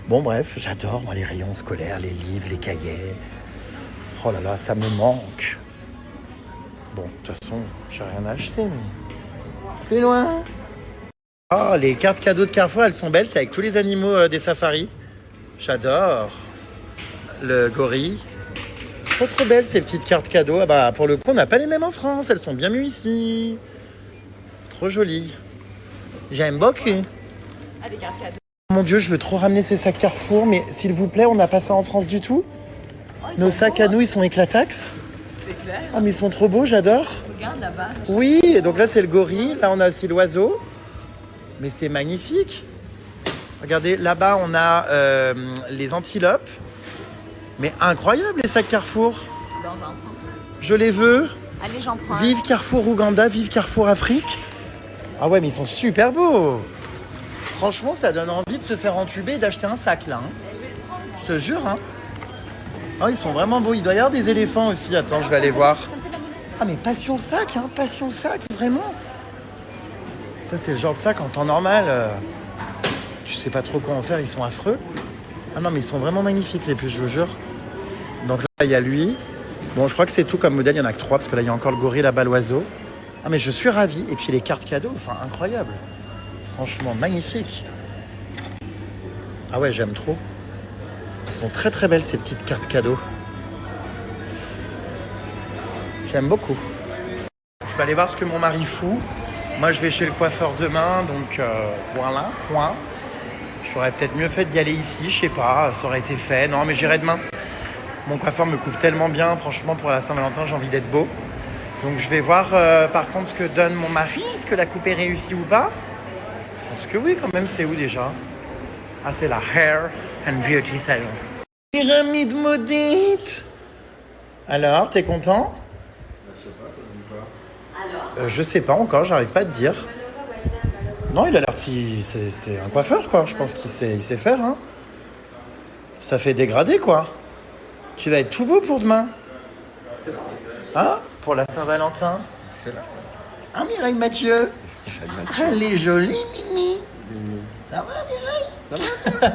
Speaker 1: Bon, bref, j'adore, moi, les rayons scolaires, les livres, les cahiers. Oh là là, ça me manque. Bon, de toute façon, j'ai rien à acheter, mais... Plus loin. Oh, les cartes cadeaux de Carrefour, elles sont belles. C'est avec tous les animaux des safaris. J'adore. Le gorille. Trop belles ces petites cartes cadeaux. Ah pour le coup, on n'a pas les mêmes en France. Elles sont bien mieux ici. Trop jolies. J'aime beaucoup.
Speaker 2: Ah, des cartes cadeaux.
Speaker 1: Mon Dieu, je veux trop ramener ces sacs Carrefour, mais s'il vous plaît, on n'a pas ça en France du tout. Nos sacs à nous, ils sont éclatax.
Speaker 2: C'est clair.
Speaker 1: Ah, mais ils sont trop beaux, j'adore.
Speaker 2: Regarde là-bas.
Speaker 1: Oui, et donc là, c'est le gorille. Là, on a aussi l'oiseau. Mais c'est magnifique. Regardez, là-bas, on a les antilopes. Mais incroyable, les sacs Carrefour. Je les veux.
Speaker 2: Allez, j'en prends.
Speaker 1: Vive Carrefour Ouganda, vive Carrefour Afrique. Ah ouais, mais ils sont super beaux. Franchement, ça donne envie de se faire entuber et d'acheter un sac, là. Je te jure, hein. Oh, ils sont vraiment beaux. Il doit y avoir des éléphants aussi. Attends, je vais aller voir. Ah, mais passion sac, hein. Passion sac, vraiment. Ça, c'est le genre de sac en temps normal. Tu sais pas trop quoi en faire, ils sont affreux. Ah non, mais ils sont vraiment magnifiques, les puces, je vous jure. Donc là, il y a lui. Bon, je crois que c'est tout comme modèle. Il y en a que 3, parce que là, il y a encore le gorille, là-bas, l'oiseau. Ah, mais je suis ravi. Et puis les cartes cadeaux, enfin, incroyable. Franchement, magnifique. Ah ouais, j'aime trop. Elles sont très très belles, ces petites cartes cadeaux. J'aime beaucoup. Je vais aller voir ce que mon mari fout. Moi, je vais chez le coiffeur demain, donc voilà, point. J'aurais peut-être mieux fait d'y aller ici, je sais pas, ça aurait été fait. Non, mais j'irai demain. Mon coiffeur me coupe tellement bien, franchement, pour la Saint-Valentin, j'ai envie d'être beau. Donc je vais voir par contre ce que donne mon mari, est-ce que la coupe est réussie ou pas. Je pense que oui, quand même, c'est où déjà? Ah, c'est la Hair and Beauty Salon. Pyramide maudite. Alors, t'es content? Je sais pas encore, j'arrive pas à te dire. Non, il a l'air c'est un coiffeur quoi, je pense qu'il sait faire hein. Ça fait dégrader quoi. Tu vas être tout beau pour demain. Hein? Pour la Saint-Valentin.
Speaker 4: C'est là.
Speaker 1: Hein, Mireille Mathieu? Elle est jolie, Mimi. Ça va, Mireille?
Speaker 4: Ça va?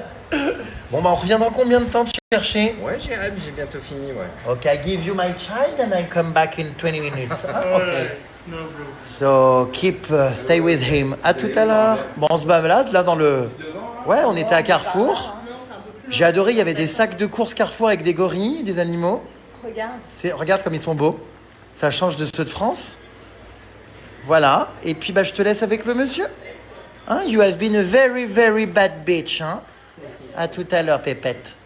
Speaker 1: Bon, bah, on revient dans combien de temps de chercher?
Speaker 4: Ouais, Jérém, j'ai bientôt fini, ouais.
Speaker 1: Okay, I give you my child and I come back in 20 minutes. Okay. So keep, stay with him. À tout à l'heure. Bon, on se balade là dans le... Ouais, on était à Carrefour. J'ai adoré, il y avait des sacs de courses Carrefour avec des gorilles, des animaux.
Speaker 2: Regarde.
Speaker 1: Regarde comme ils sont beaux. Ça change de ceux de France. Voilà. Et puis, bah, je te laisse avec le monsieur. Hein? You have been a very, very bad bitch. Hein? À tout à l'heure, Pépette.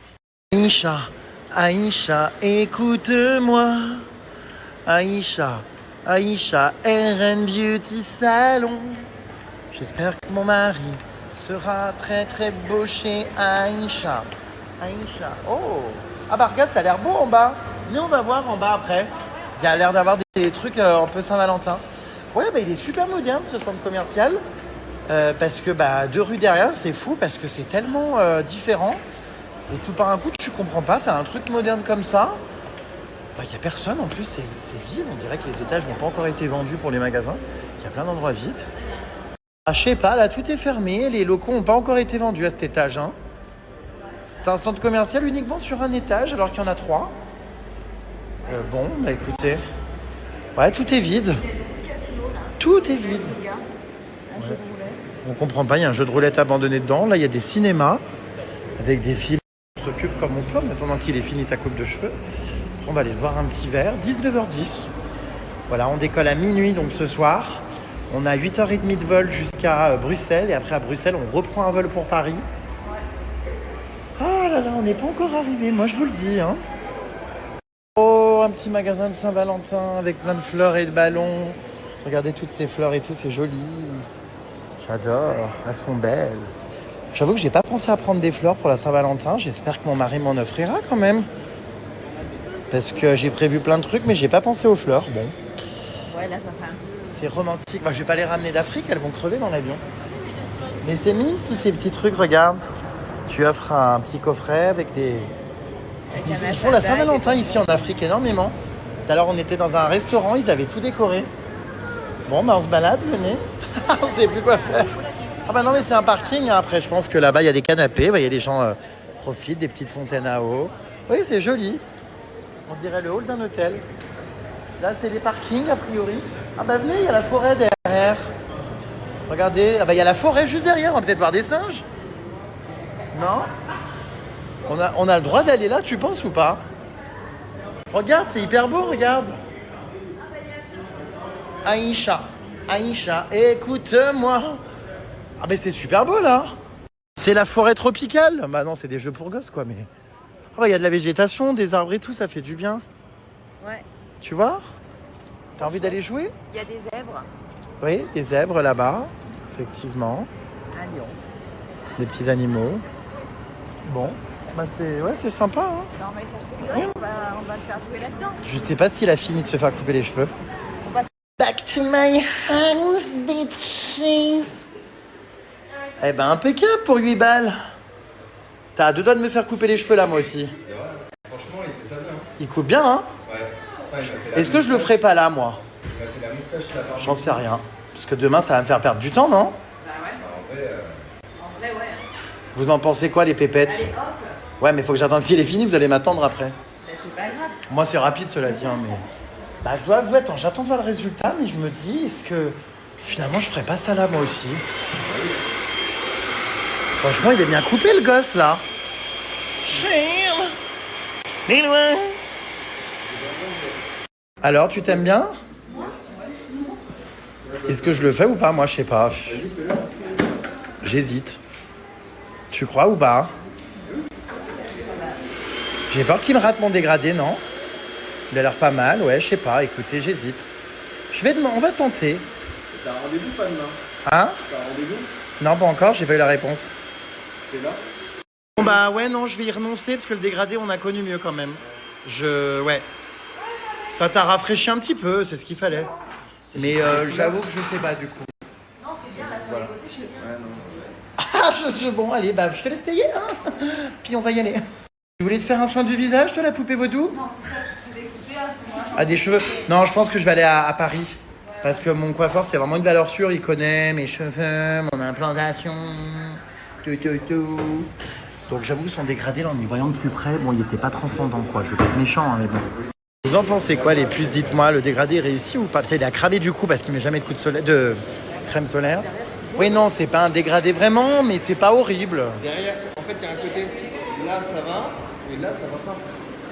Speaker 1: Aïcha, Aïcha, écoute-moi. Aïcha, Aïcha, RN Beauty Salon. J'espère que mon mari sera très, très beau chez Aïcha. Aïcha, oh. Ah bah regarde, ça a l'air beau en bas. Mais on va voir en bas après. Il y a l'air d'avoir des trucs un peu Saint-Valentin. Ouais, bah il est super moderne ce centre commercial. Parce que bah 2 rues derrière, c'est fou parce que c'est tellement différent. Et tout par un coup, tu comprends pas. T'as un truc moderne comme ça. Bah il y a personne en plus, c'est vide. On dirait que les étages n'ont pas encore été vendus pour les magasins. Il y a plein d'endroits vides. Ah, je sais pas, là tout est fermé. Les locaux n'ont pas encore été vendus à cet étage. Hein. C'est un centre commercial uniquement sur un étage alors qu'il y en a 3. Bon, bah écoutez. Ouais, tout est vide. Tout est vide. Ouais. On comprend pas, il y a un jeu de roulette abandonné dedans. Là, il y a des cinémas avec des films. On s'occupe comme on peut en attendant qu'il ait fini sa coupe de cheveux. On va aller boire un petit verre. 19h10. Voilà, on décolle à minuit donc ce soir. On a 8h30 de vol jusqu'à Bruxelles. Et après, à Bruxelles, on reprend un vol pour Paris. Ah là là, on n'est pas encore arrivé, moi je vous le dis. Hein. Oh, un petit magasin de Saint-Valentin avec plein de fleurs et de ballons. Regardez toutes ces fleurs et tout, c'est joli. J'adore, elles sont belles. J'avoue que j'ai pas pensé à prendre des fleurs pour la Saint-Valentin. J'espère que mon mari m'en offrira quand même. Parce que j'ai prévu plein de trucs, mais j'ai pas pensé aux fleurs. Bon.
Speaker 2: Ouais, là, ça fait un peu...
Speaker 1: C'est romantique. Bah, je vais pas les ramener d'Afrique, elles vont crever dans l'avion. Mais c'est mignon tous ces petits trucs, regarde. Tu offres un petit coffret avec des... Ils font la Saint-Valentin ici en Afrique énormément. Alors on était dans un restaurant, ils avaient tout décoré. Bon, bah on se balade, venez. On sait plus quoi faire. Ah bah non, mais c'est un parking. Hein. Après, je pense que là-bas, il y a des canapés. Vous voyez, les gens profitent des petites fontaines à eau. Oui, c'est joli. On dirait le hall d'un hôtel. Là, c'est les parkings, a priori. Ah bah venez, il y a la forêt derrière. Regardez, ah bah il y a la forêt juste derrière. On va peut-être voir des singes. Non? On a le droit d'aller là, tu penses ou pas? Regarde, c'est hyper beau, regarde. Aïcha, Aïcha, écoute-moi. Ah mais c'est super beau là. C'est la forêt tropicale. Bah non, c'est des jeux pour gosses quoi, mais... Oh, il y a de la végétation, des arbres et tout, ça fait du bien.
Speaker 2: Ouais.
Speaker 1: Tu vois? T'as envie d'aller jouer?
Speaker 2: Il y a des zèbres.
Speaker 1: Oui, des zèbres là-bas, effectivement.
Speaker 2: Un lion.
Speaker 1: Des petits animaux. Bon, bah c'est sympa. Hein.
Speaker 2: Non, mais ça c'est on va le faire jouer là-dedans.
Speaker 1: Je sais pas s'il a fini de se faire couper les cheveux. Back to my house, bitches. Eh ben impeccable pour 8 balles. T'as à 2 doigts de me faire couper les cheveux là, moi aussi.
Speaker 6: C'est vrai. Franchement, il fait ça bien.
Speaker 1: Il coupe bien, hein?
Speaker 6: Ouais.
Speaker 1: Est-ce que je le ferai pas là, moi?
Speaker 6: Il a fait la moustache, la barbe.
Speaker 1: J'en sais rien. Parce que demain, ça va me faire perdre du temps, non?
Speaker 2: Bah ouais.
Speaker 6: En vrai,
Speaker 2: En vrai, ouais.
Speaker 1: Vous en pensez quoi, les pépettes?
Speaker 2: Allez, off.
Speaker 1: Ouais, mais faut que j'attende qu'il est fini, vous allez m'attendre après.
Speaker 2: Bah, c'est pas grave.
Speaker 1: Moi, c'est rapide, cela dit, hein, mais... Bah, je dois avouer, attends, j'attends de voir le résultat, mais je me dis, est-ce que... Finalement, je ferais pas ça là, moi aussi. Franchement, il est bien coupé, le gosse, là. Alors, tu t'aimes bien? Est-ce que je le fais ou pas? Moi, je sais pas. J'hésite. Tu crois ou pas? J'ai peur qu'il me rate mon dégradé, non? Il a l'air pas mal, ouais, je sais pas. Écoutez, j'hésite. On va tenter.
Speaker 6: t'as un rendez-vous pas demain?
Speaker 1: Hein?
Speaker 6: T'as un rendez-vous?
Speaker 1: Non, pas encore, j'ai pas eu la réponse.
Speaker 6: T'es là?
Speaker 1: Bon bah ouais, non, je vais y renoncer parce que le dégradé, on a connu mieux quand même. Ouais. Ça t'a rafraîchi un petit peu, c'est ce qu'il fallait. Mais j'avoue que je sais pas du coup.
Speaker 2: Non, c'est bien, là, sur les côtés, c'est bien.
Speaker 6: Ouais, non.
Speaker 1: Ah, bon, allez, bah je te laisse payer, hein. Puis on va y aller. Tu voulais te faire un soin du visage, toi, la poupée vaudou?
Speaker 2: Non, c'est toi, tu te faisais couper à ce moment-là.
Speaker 1: Ah, des cheveux? Non, je pense que je vais aller à Paris. Parce que mon coiffeur, c'est vraiment une valeur sûre. Il connaît mes cheveux, mon implantation, tout. Donc j'avoue que son dégradé, là, en y voyant de plus près, bon, il était pas transcendant, quoi. Je veux pas être méchant, hein, mais bon. Vous en pensez quoi, les puces? Dites-moi, le dégradé est réussi ou pas? Peut-être il a cramé du coup parce qu'il met jamais de coup de crème solaire. Oui, non, c'est pas un dégradé vraiment, mais c'est pas horrible.
Speaker 6: Derrière, en fait, il y a un côté. Là, ça va. Et là, ça va pas.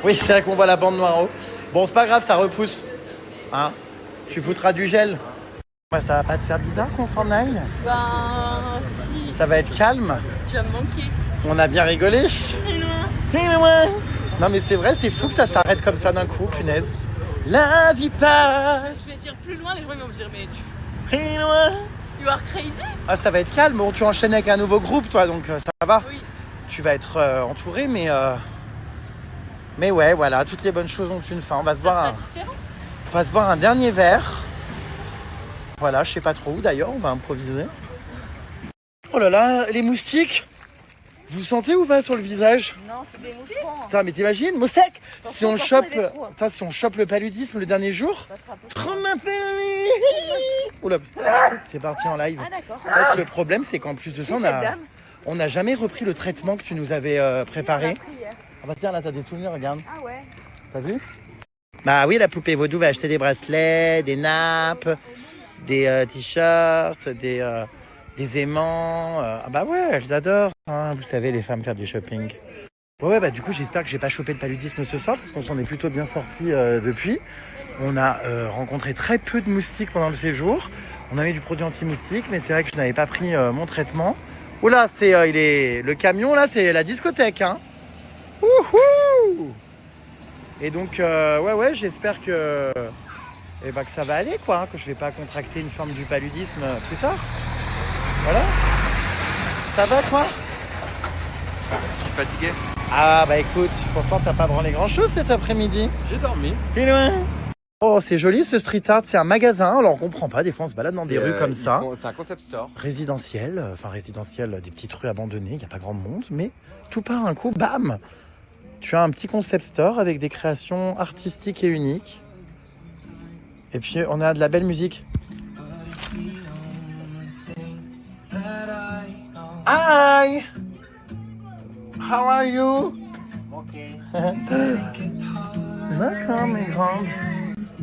Speaker 1: Oui, c'est vrai qu'on voit la bande noire en haut. Bon, c'est pas grave, ça repousse. Hein? Tu foutras du gel. Ouais, ça va pas te faire bizarre qu'on s'en aille?
Speaker 3: Ben si,
Speaker 1: Ça va être calme.
Speaker 3: tu vas me manquer.
Speaker 1: On a bien rigolé. Non mais c'est vrai, c'est fou que ça s'arrête comme ça d'un coup, punaise. La vie passe.
Speaker 3: Je vais dire plus loin, les gens ils vont me dire mais tu...
Speaker 1: Très loin.
Speaker 3: You are crazy?
Speaker 1: Ah, ça va être calme. Bon, tu enchaînes avec un nouveau groupe, toi, donc ça va.
Speaker 3: Oui.
Speaker 1: Tu vas être entouré, mais ouais, voilà, toutes les bonnes choses ont une fin. On va se boire un dernier verre. Voilà, je sais pas trop où d'ailleurs, on va improviser. Oh là là, les moustiques. Vous sentez ou pas sur le visage?
Speaker 2: Non, c'est des moucherons.
Speaker 1: Putain, mais t'imagines, Moussec, si on chope,
Speaker 2: les trous, hein.
Speaker 1: si on chope le paludisme le dernier jour, trop Oula, c'est parti en live.
Speaker 2: Ah d'accord.
Speaker 1: En fait, le problème, c'est qu'en plus de ça, on n'a jamais repris le traitement que tu nous avais préparé. Ah bah tiens, là, t'as des souvenirs, regarde.
Speaker 2: Ah ouais.
Speaker 1: T'as vu? Bah oui, la poupée vaudou va acheter des bracelets, des nappes, des t-shirts, des aimants. Ah bah ouais, elles adorent. Hein, vous savez, les femmes faire du shopping. Ouais, bah du coup, j'espère que j'ai pas chopé de paludisme ce soir, parce qu'on s'en est plutôt bien sorti depuis. On a rencontré très peu de moustiques pendant le séjour. On a mis du produit anti-moustique, mais c'est vrai que je n'avais pas pris mon traitement. Oula, c'est le camion là, c'est la discothèque, hein. Wouhou! Et donc, ouais, j'espère que, que ça va aller, quoi, hein, que je vais pas contracter une forme du paludisme plus tard. Voilà. Ça va, toi?
Speaker 6: Je suis fatigué.
Speaker 1: Ah, bah écoute, pourtant, t'as pas branlé grand-chose cet après-midi.
Speaker 6: J'ai dormi.
Speaker 1: Et loin. Oh, c'est joli ce street art, c'est un magasin, alors on comprend pas, des fois on se balade dans des rues comme ça.
Speaker 6: C'est un concept store.
Speaker 1: Résidentiel, des petites rues abandonnées, il n'y a pas grand monde, mais tout part un coup, bam! Tu as un petit concept store avec des créations artistiques et uniques. Et puis on a de la belle musique. Hi! How are you? D'accord, mes grandes.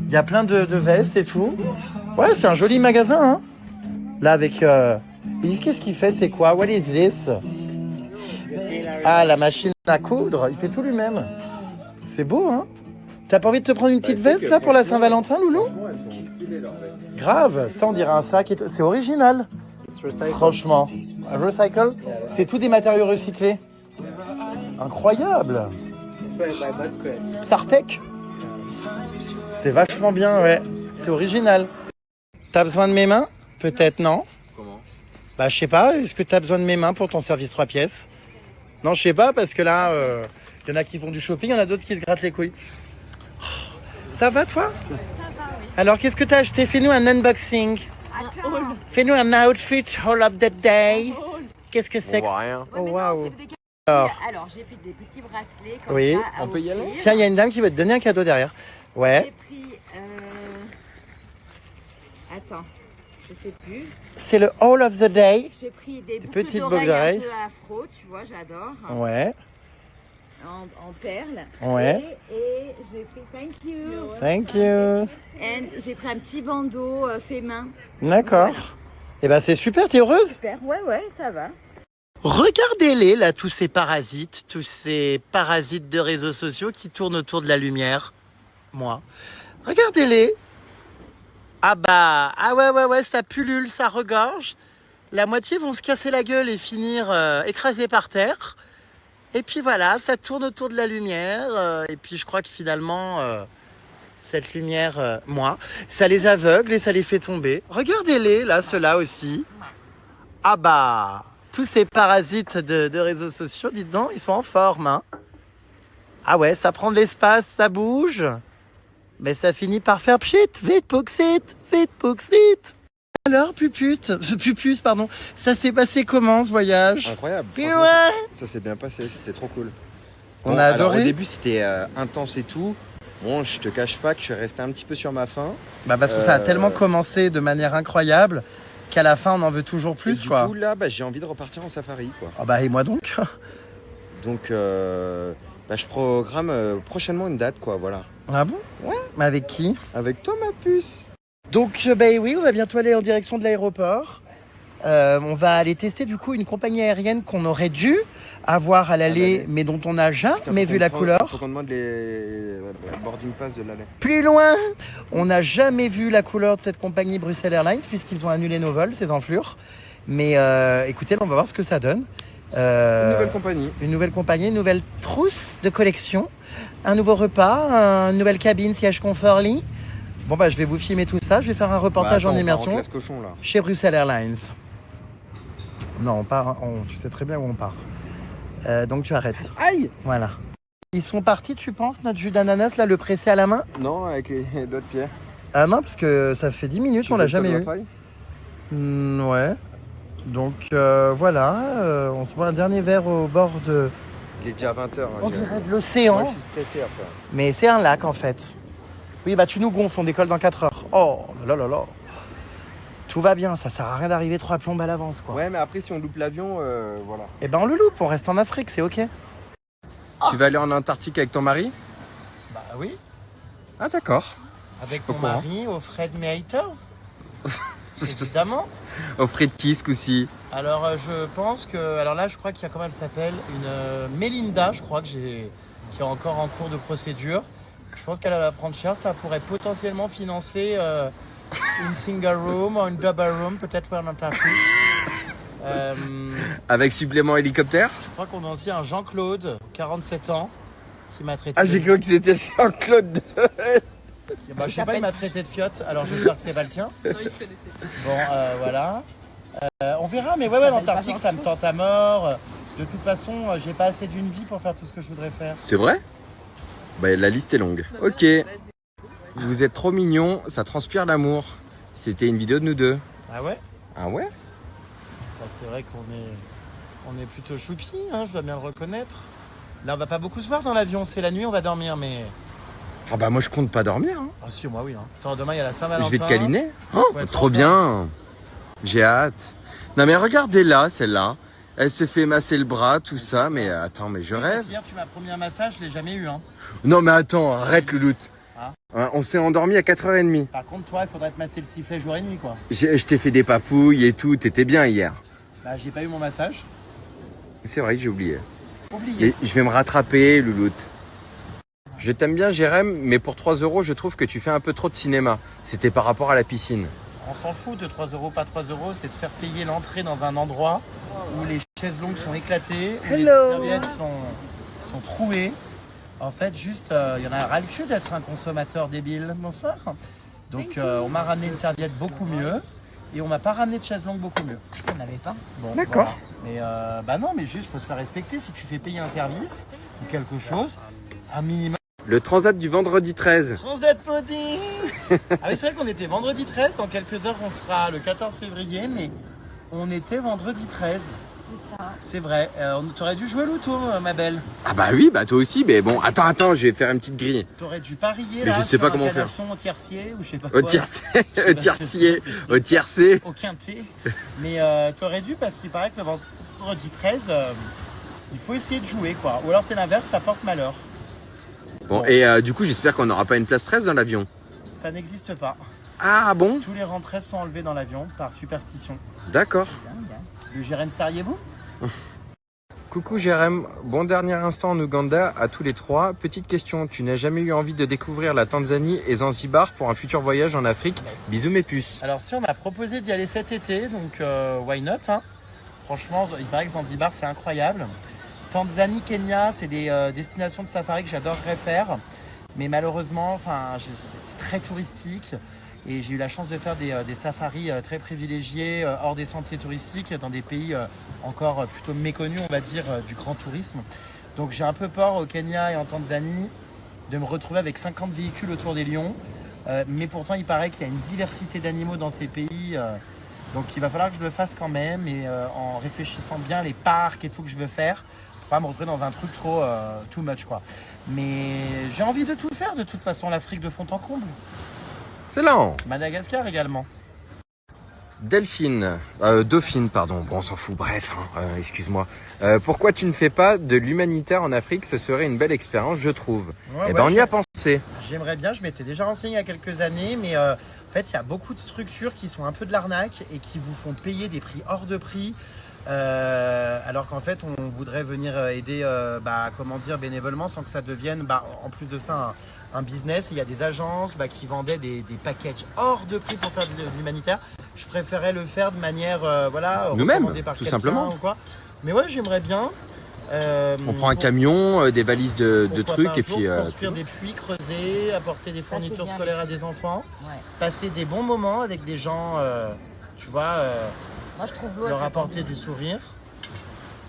Speaker 1: Il y a plein de vestes et tout. Ouais, c'est un joli magasin, hein. Là, avec... Et qu'est-ce qu'il fait? C'est quoi? What is this? Ah, la machine à coudre. Il fait tout lui-même. C'est beau, hein. T'as pas envie de te prendre une petite veste, là, pour la Saint-Valentin, Loulou? Grave. Ça, on dirait un sac. C'est original. Franchement. Un recycle? C'est tout des matériaux recyclés. Incroyable. Sartec. C'est vachement bien, ouais. C'est original. T'as besoin de mes mains? Peut-être, non?
Speaker 6: Comment?
Speaker 1: Bah, je sais pas. Est-ce que t'as besoin de mes mains pour ton service 3 pièces? Non, je sais pas, parce que là, y en a qui font du shopping, il y en a d'autres qui se grattent les couilles. Ça va, toi?
Speaker 2: Ça va, oui.
Speaker 1: Alors, qu'est-ce que t'as acheté? Fais-nous un unboxing. Fais-nous un outfit all of the day. Qu'est-ce que c'est?
Speaker 6: Rien.
Speaker 1: Oh, waouh.
Speaker 2: Alors, j'ai pris des petits bracelets comme
Speaker 1: Oui.
Speaker 2: ça.
Speaker 6: On peut y aller?
Speaker 1: Tiens, il y a une dame qui veut te donner un cadeau derrière. Ouais.
Speaker 2: J'ai pris... Attends, je sais plus.
Speaker 1: C'est le all of the day.
Speaker 2: J'ai pris des boucles
Speaker 1: petites
Speaker 2: d'oreilles
Speaker 1: boucles d'oreilles.
Speaker 2: un peu afro, tu vois, j'adore.
Speaker 1: Ouais.
Speaker 2: En perles.
Speaker 1: Ouais.
Speaker 2: Et j'ai pris thank you.
Speaker 1: Thank you.
Speaker 2: Et j'ai pris un petit bandeau fait main.
Speaker 1: D'accord. Et ben c'est super, t'es heureuse?
Speaker 2: Super, ouais, ça va.
Speaker 1: Regardez-les là, tous ces parasites de réseaux sociaux qui tournent autour de la lumière. Moi. Regardez-les. Ah ouais, ça pullule, ça regorge. La moitié vont se casser la gueule et finir écrasés par terre. Et puis voilà, ça tourne autour de la lumière. Et puis je crois que finalement, cette lumière, ça les aveugle et ça les fait tomber. Regardez-les, là, ceux-là aussi. Ah bah, tous ces parasites de réseaux sociaux, dites donc, ils sont en forme. Hein. Ah ouais, ça prend de l'espace, ça bouge. Mais ça finit par faire pchit, vite pouxit. Alors, Pupus, pardon, ça s'est passé comment ce voyage?
Speaker 4: Incroyable.
Speaker 1: Puis
Speaker 4: franchement,
Speaker 1: ouais.
Speaker 4: Ça s'est bien passé, c'était trop cool.
Speaker 1: On
Speaker 4: Bon,
Speaker 1: a
Speaker 4: alors,
Speaker 1: adoré.
Speaker 4: au début, c'était intense et tout. Bon, je te cache pas que je suis resté un petit peu sur ma faim.
Speaker 1: Bah parce que ça a tellement commencé de manière incroyable qu'à la fin on en veut toujours plus,
Speaker 4: et
Speaker 1: quoi.
Speaker 4: Du coup, là, j'ai envie de repartir en safari, quoi.
Speaker 1: Ah bah et moi donc.
Speaker 4: Donc, je programme prochainement une date, quoi, voilà.
Speaker 1: Ah bon? Ouais. Mais avec qui?
Speaker 4: Avec toi, ma puce.
Speaker 1: Donc bah oui, on va bientôt aller en direction de l'aéroport. On va aller tester du coup une compagnie aérienne qu'on aurait dû avoir à l'aller, mais dont on n'a jamais vu la couleur.
Speaker 4: Faut qu'on demande les boarding pass de l'aller.
Speaker 1: Plus loin, on n'a jamais vu la couleur de cette compagnie Bruxelles Airlines puisqu'ils ont annulé nos vols, ces enflures. Mais écoutez, on va voir ce que ça donne.
Speaker 4: Une nouvelle compagnie.
Speaker 1: Une nouvelle compagnie, une nouvelle trousse de collection, un nouveau repas, une nouvelle cabine, siège confort, lit. Bon bah je vais vous filmer tout ça, je vais faire un reportage en immersion
Speaker 4: Cochon, là.
Speaker 1: chez Bruxelles Airlines. Non, on part, tu sais très bien où on part. Donc tu arrêtes.
Speaker 4: Aïe!
Speaker 1: Voilà. Ils sont partis, tu penses, notre jus d'ananas, là, le pressé à la main?
Speaker 4: Non, avec les doigts de pied.
Speaker 1: Ah non, parce que ça fait 10 minutes, on l'a jamais eu. Ouais. Donc voilà, on se boit un dernier verre au bord de...
Speaker 4: Il est déjà 20h.
Speaker 1: On dirait de l'océan.
Speaker 4: Moi, je suis stressé après.
Speaker 1: Mais c'est un lac en fait. Oui, bah tu nous gonfles, on décolle dans 4 heures. Oh là là là. Tout va bien, ça sert à rien d'arriver 3 plombes à l'avance, quoi.
Speaker 4: Ouais, mais après, si on loupe l'avion, voilà.
Speaker 1: Eh ben on le loupe, on reste en Afrique, c'est ok.
Speaker 4: Tu vas aller en Antarctique avec ton mari?
Speaker 1: Bah oui.
Speaker 4: Ah, d'accord.
Speaker 1: Avec
Speaker 4: Au
Speaker 1: mon
Speaker 4: courant.
Speaker 1: mari, au Fred mes haters. Évidemment.
Speaker 4: Au frais de Kisk aussi.
Speaker 1: Alors je pense que... Alors là, je crois qu'il y a, comment elle s'appelle, une Mélinda, je crois, qui est encore en cours de procédure. Je pense qu'elle va prendre cher, ça pourrait potentiellement financer une single room ou une double room, peut-être en Antarctique.
Speaker 4: Avec supplément hélicoptère?
Speaker 1: Je crois qu'on a aussi un Jean-Claude, 47 ans, qui m'a traité...
Speaker 4: Ah, j'ai cru que c'était Jean-Claude.
Speaker 1: Bah, je sais pas, il m'a traité de fiotte, alors j'espère que c'est pas le tien. Bon, voilà. On verra, mais ouais, l'Antarctique, ça me tente à mort. De toute façon, j'ai pas assez d'une vie pour faire tout ce que je voudrais faire.
Speaker 4: C'est vrai? Bah, la liste est longue. Ok. Vous êtes trop mignons, ça transpire l'amour. C'était une vidéo de nous deux.
Speaker 1: Ah ouais?
Speaker 4: Ah ouais?
Speaker 1: Bah, c'est vrai qu'on est plutôt choupi, hein, je dois bien le reconnaître. Là, on va pas beaucoup se voir dans l'avion, c'est la nuit, on va dormir, mais...
Speaker 4: Ah bah moi je compte pas dormir. Hein.
Speaker 1: Ah si, moi oui. Hein. Attends, demain, il y a la Saint-Valentin.
Speaker 4: Je vais te câliner. Oh,
Speaker 1: Faut être
Speaker 4: trop
Speaker 1: ensemble.
Speaker 4: bien. J'ai hâte. Non mais regardez-la, celle-là. Elle se fait masser le bras, tout ça, mais attends, mais je rêve.
Speaker 1: Hier, tu m'as promis un massage, je l'ai jamais eu. Hein.
Speaker 4: Non mais attends, arrête le loot.
Speaker 1: Ah.
Speaker 4: Hein, on s'est endormi à 4h30.
Speaker 1: Par contre, toi, il faudrait te masser le sifflet jour et nuit, quoi.
Speaker 4: Je t'ai fait des papouilles et tout, t'étais bien hier.
Speaker 1: Bah, j'ai pas eu mon massage.
Speaker 4: C'est vrai, j'ai oublié.
Speaker 1: Oublié.
Speaker 4: Et je vais me rattraper, Louloute. Je t'aime bien, Jérém, mais pour 3 €, je trouve que tu fais un peu trop de cinéma. C'était par rapport à la piscine.
Speaker 1: On s'en fout de 3 €, pas 3 €, c'est de faire payer l'entrée dans un endroit où les chaises longues sont éclatées, où les serviettes sont trouées. En fait, juste, il y en a ras le cul d'être un consommateur débile. Bonsoir. Donc, on m'a ramené une serviette beaucoup mieux et on m'a pas ramené de chaise longue beaucoup mieux.
Speaker 2: On n'avait pas.
Speaker 1: Bon,
Speaker 4: D'accord.
Speaker 1: voilà. Mais bah non, mais juste, faut se faire respecter. Si tu fais payer un service ou quelque chose, un minimum.
Speaker 4: Le transat du vendredi 13.
Speaker 1: Transat pudding. Ah oui, c'est vrai qu'on était vendredi 13. Dans quelques heures, on sera le 14 février, mais on était vendredi 13.
Speaker 2: C'est ça.
Speaker 1: C'est vrai. T'aurais dû jouer l'auto, ma belle.
Speaker 4: Ah bah oui, bah toi aussi, mais bon, attends, je vais faire une petite grille.
Speaker 1: T'aurais dû parier
Speaker 4: Mais
Speaker 1: là.
Speaker 4: je sais
Speaker 1: sur
Speaker 4: pas comment faire.
Speaker 1: l'incarnation au tiercier ou je sais pas
Speaker 4: Au
Speaker 1: quoi.
Speaker 4: tiercé,
Speaker 1: Je sais
Speaker 4: au
Speaker 1: pas
Speaker 4: tiercier,
Speaker 1: ce que c'est.
Speaker 4: au tiercé.
Speaker 1: Au quintet. Mais t'aurais dû parce qu'il paraît que le vendredi 13, il faut essayer de jouer quoi. Ou alors c'est l'inverse, ça porte malheur.
Speaker 4: Bon, et du coup, j'espère qu'on n'aura pas une place 13 dans l'avion.
Speaker 1: Ça n'existe pas.
Speaker 4: Ah bon?
Speaker 1: Tous les rangs 13 sont enlevés dans l'avion par superstition.
Speaker 4: D'accord.
Speaker 1: Le Jérém stariez-vous?
Speaker 4: Coucou Jérém, bon dernier instant en Ouganda à tous les trois. Petite question, tu n'as jamais eu envie de découvrir la Tanzanie et Zanzibar pour un futur voyage en Afrique? Bisous mes puces.
Speaker 1: Alors si on m'a proposé d'y aller cet été, donc why not hein. Franchement, il paraît que Zanzibar c'est incroyable. Tanzanie, Kenya, c'est des destinations de safari que j'adorerais faire. Mais malheureusement, c'est très touristique. Et j'ai eu la chance de faire des safaris très privilégiés hors des sentiers touristiques dans des pays encore plutôt méconnus, on va dire, du grand tourisme. Donc j'ai un peu peur au Kenya et en Tanzanie de me retrouver avec 50 véhicules autour des lions. Mais pourtant, il paraît qu'il y a une diversité d'animaux dans ces pays. Donc il va falloir que je le fasse quand même. Et en réfléchissant bien les parcs et tout que je veux faire Faut pas me retrouver dans un truc trop too much quoi. Mais j'ai envie de tout faire de toute façon, l'Afrique de fond en comble.
Speaker 4: Excellent.
Speaker 1: Madagascar également.
Speaker 4: Delphine, Dauphine, pardon, bon on s'en fout, bref, excuse-moi. Pourquoi tu ne fais pas de l'humanitaire en Afrique? Ce serait une belle expérience, je trouve.
Speaker 1: Ouais,
Speaker 4: on y a pensé.
Speaker 1: J'aimerais bien, je m'étais déjà renseigné il y a quelques années, mais en fait il y a beaucoup de structures qui sont un peu de l'arnaque et qui vous font payer des prix hors de prix. Alors qu'en fait on voudrait venir aider bénévolement sans que ça devienne en plus de ça un business. Il y a des agences qui vendaient des packages hors de prix pour faire de l'humanitaire. Je préférais le faire de manière
Speaker 4: nous-mêmes,
Speaker 1: recommandée par
Speaker 4: tout
Speaker 1: quelqu'un
Speaker 4: simplement.
Speaker 1: ou quoi. Mais ouais, j'aimerais bien.
Speaker 4: On prend un camion, des valises de trucs et puis
Speaker 1: construire des puits, creuser, apporter des fournitures
Speaker 2: bien,
Speaker 1: scolaires à des enfants,
Speaker 2: Ouais.
Speaker 1: passer des bons moments avec des gens, tu vois,
Speaker 2: Moi, je trouve l'eau.
Speaker 1: leur apporter du sourire.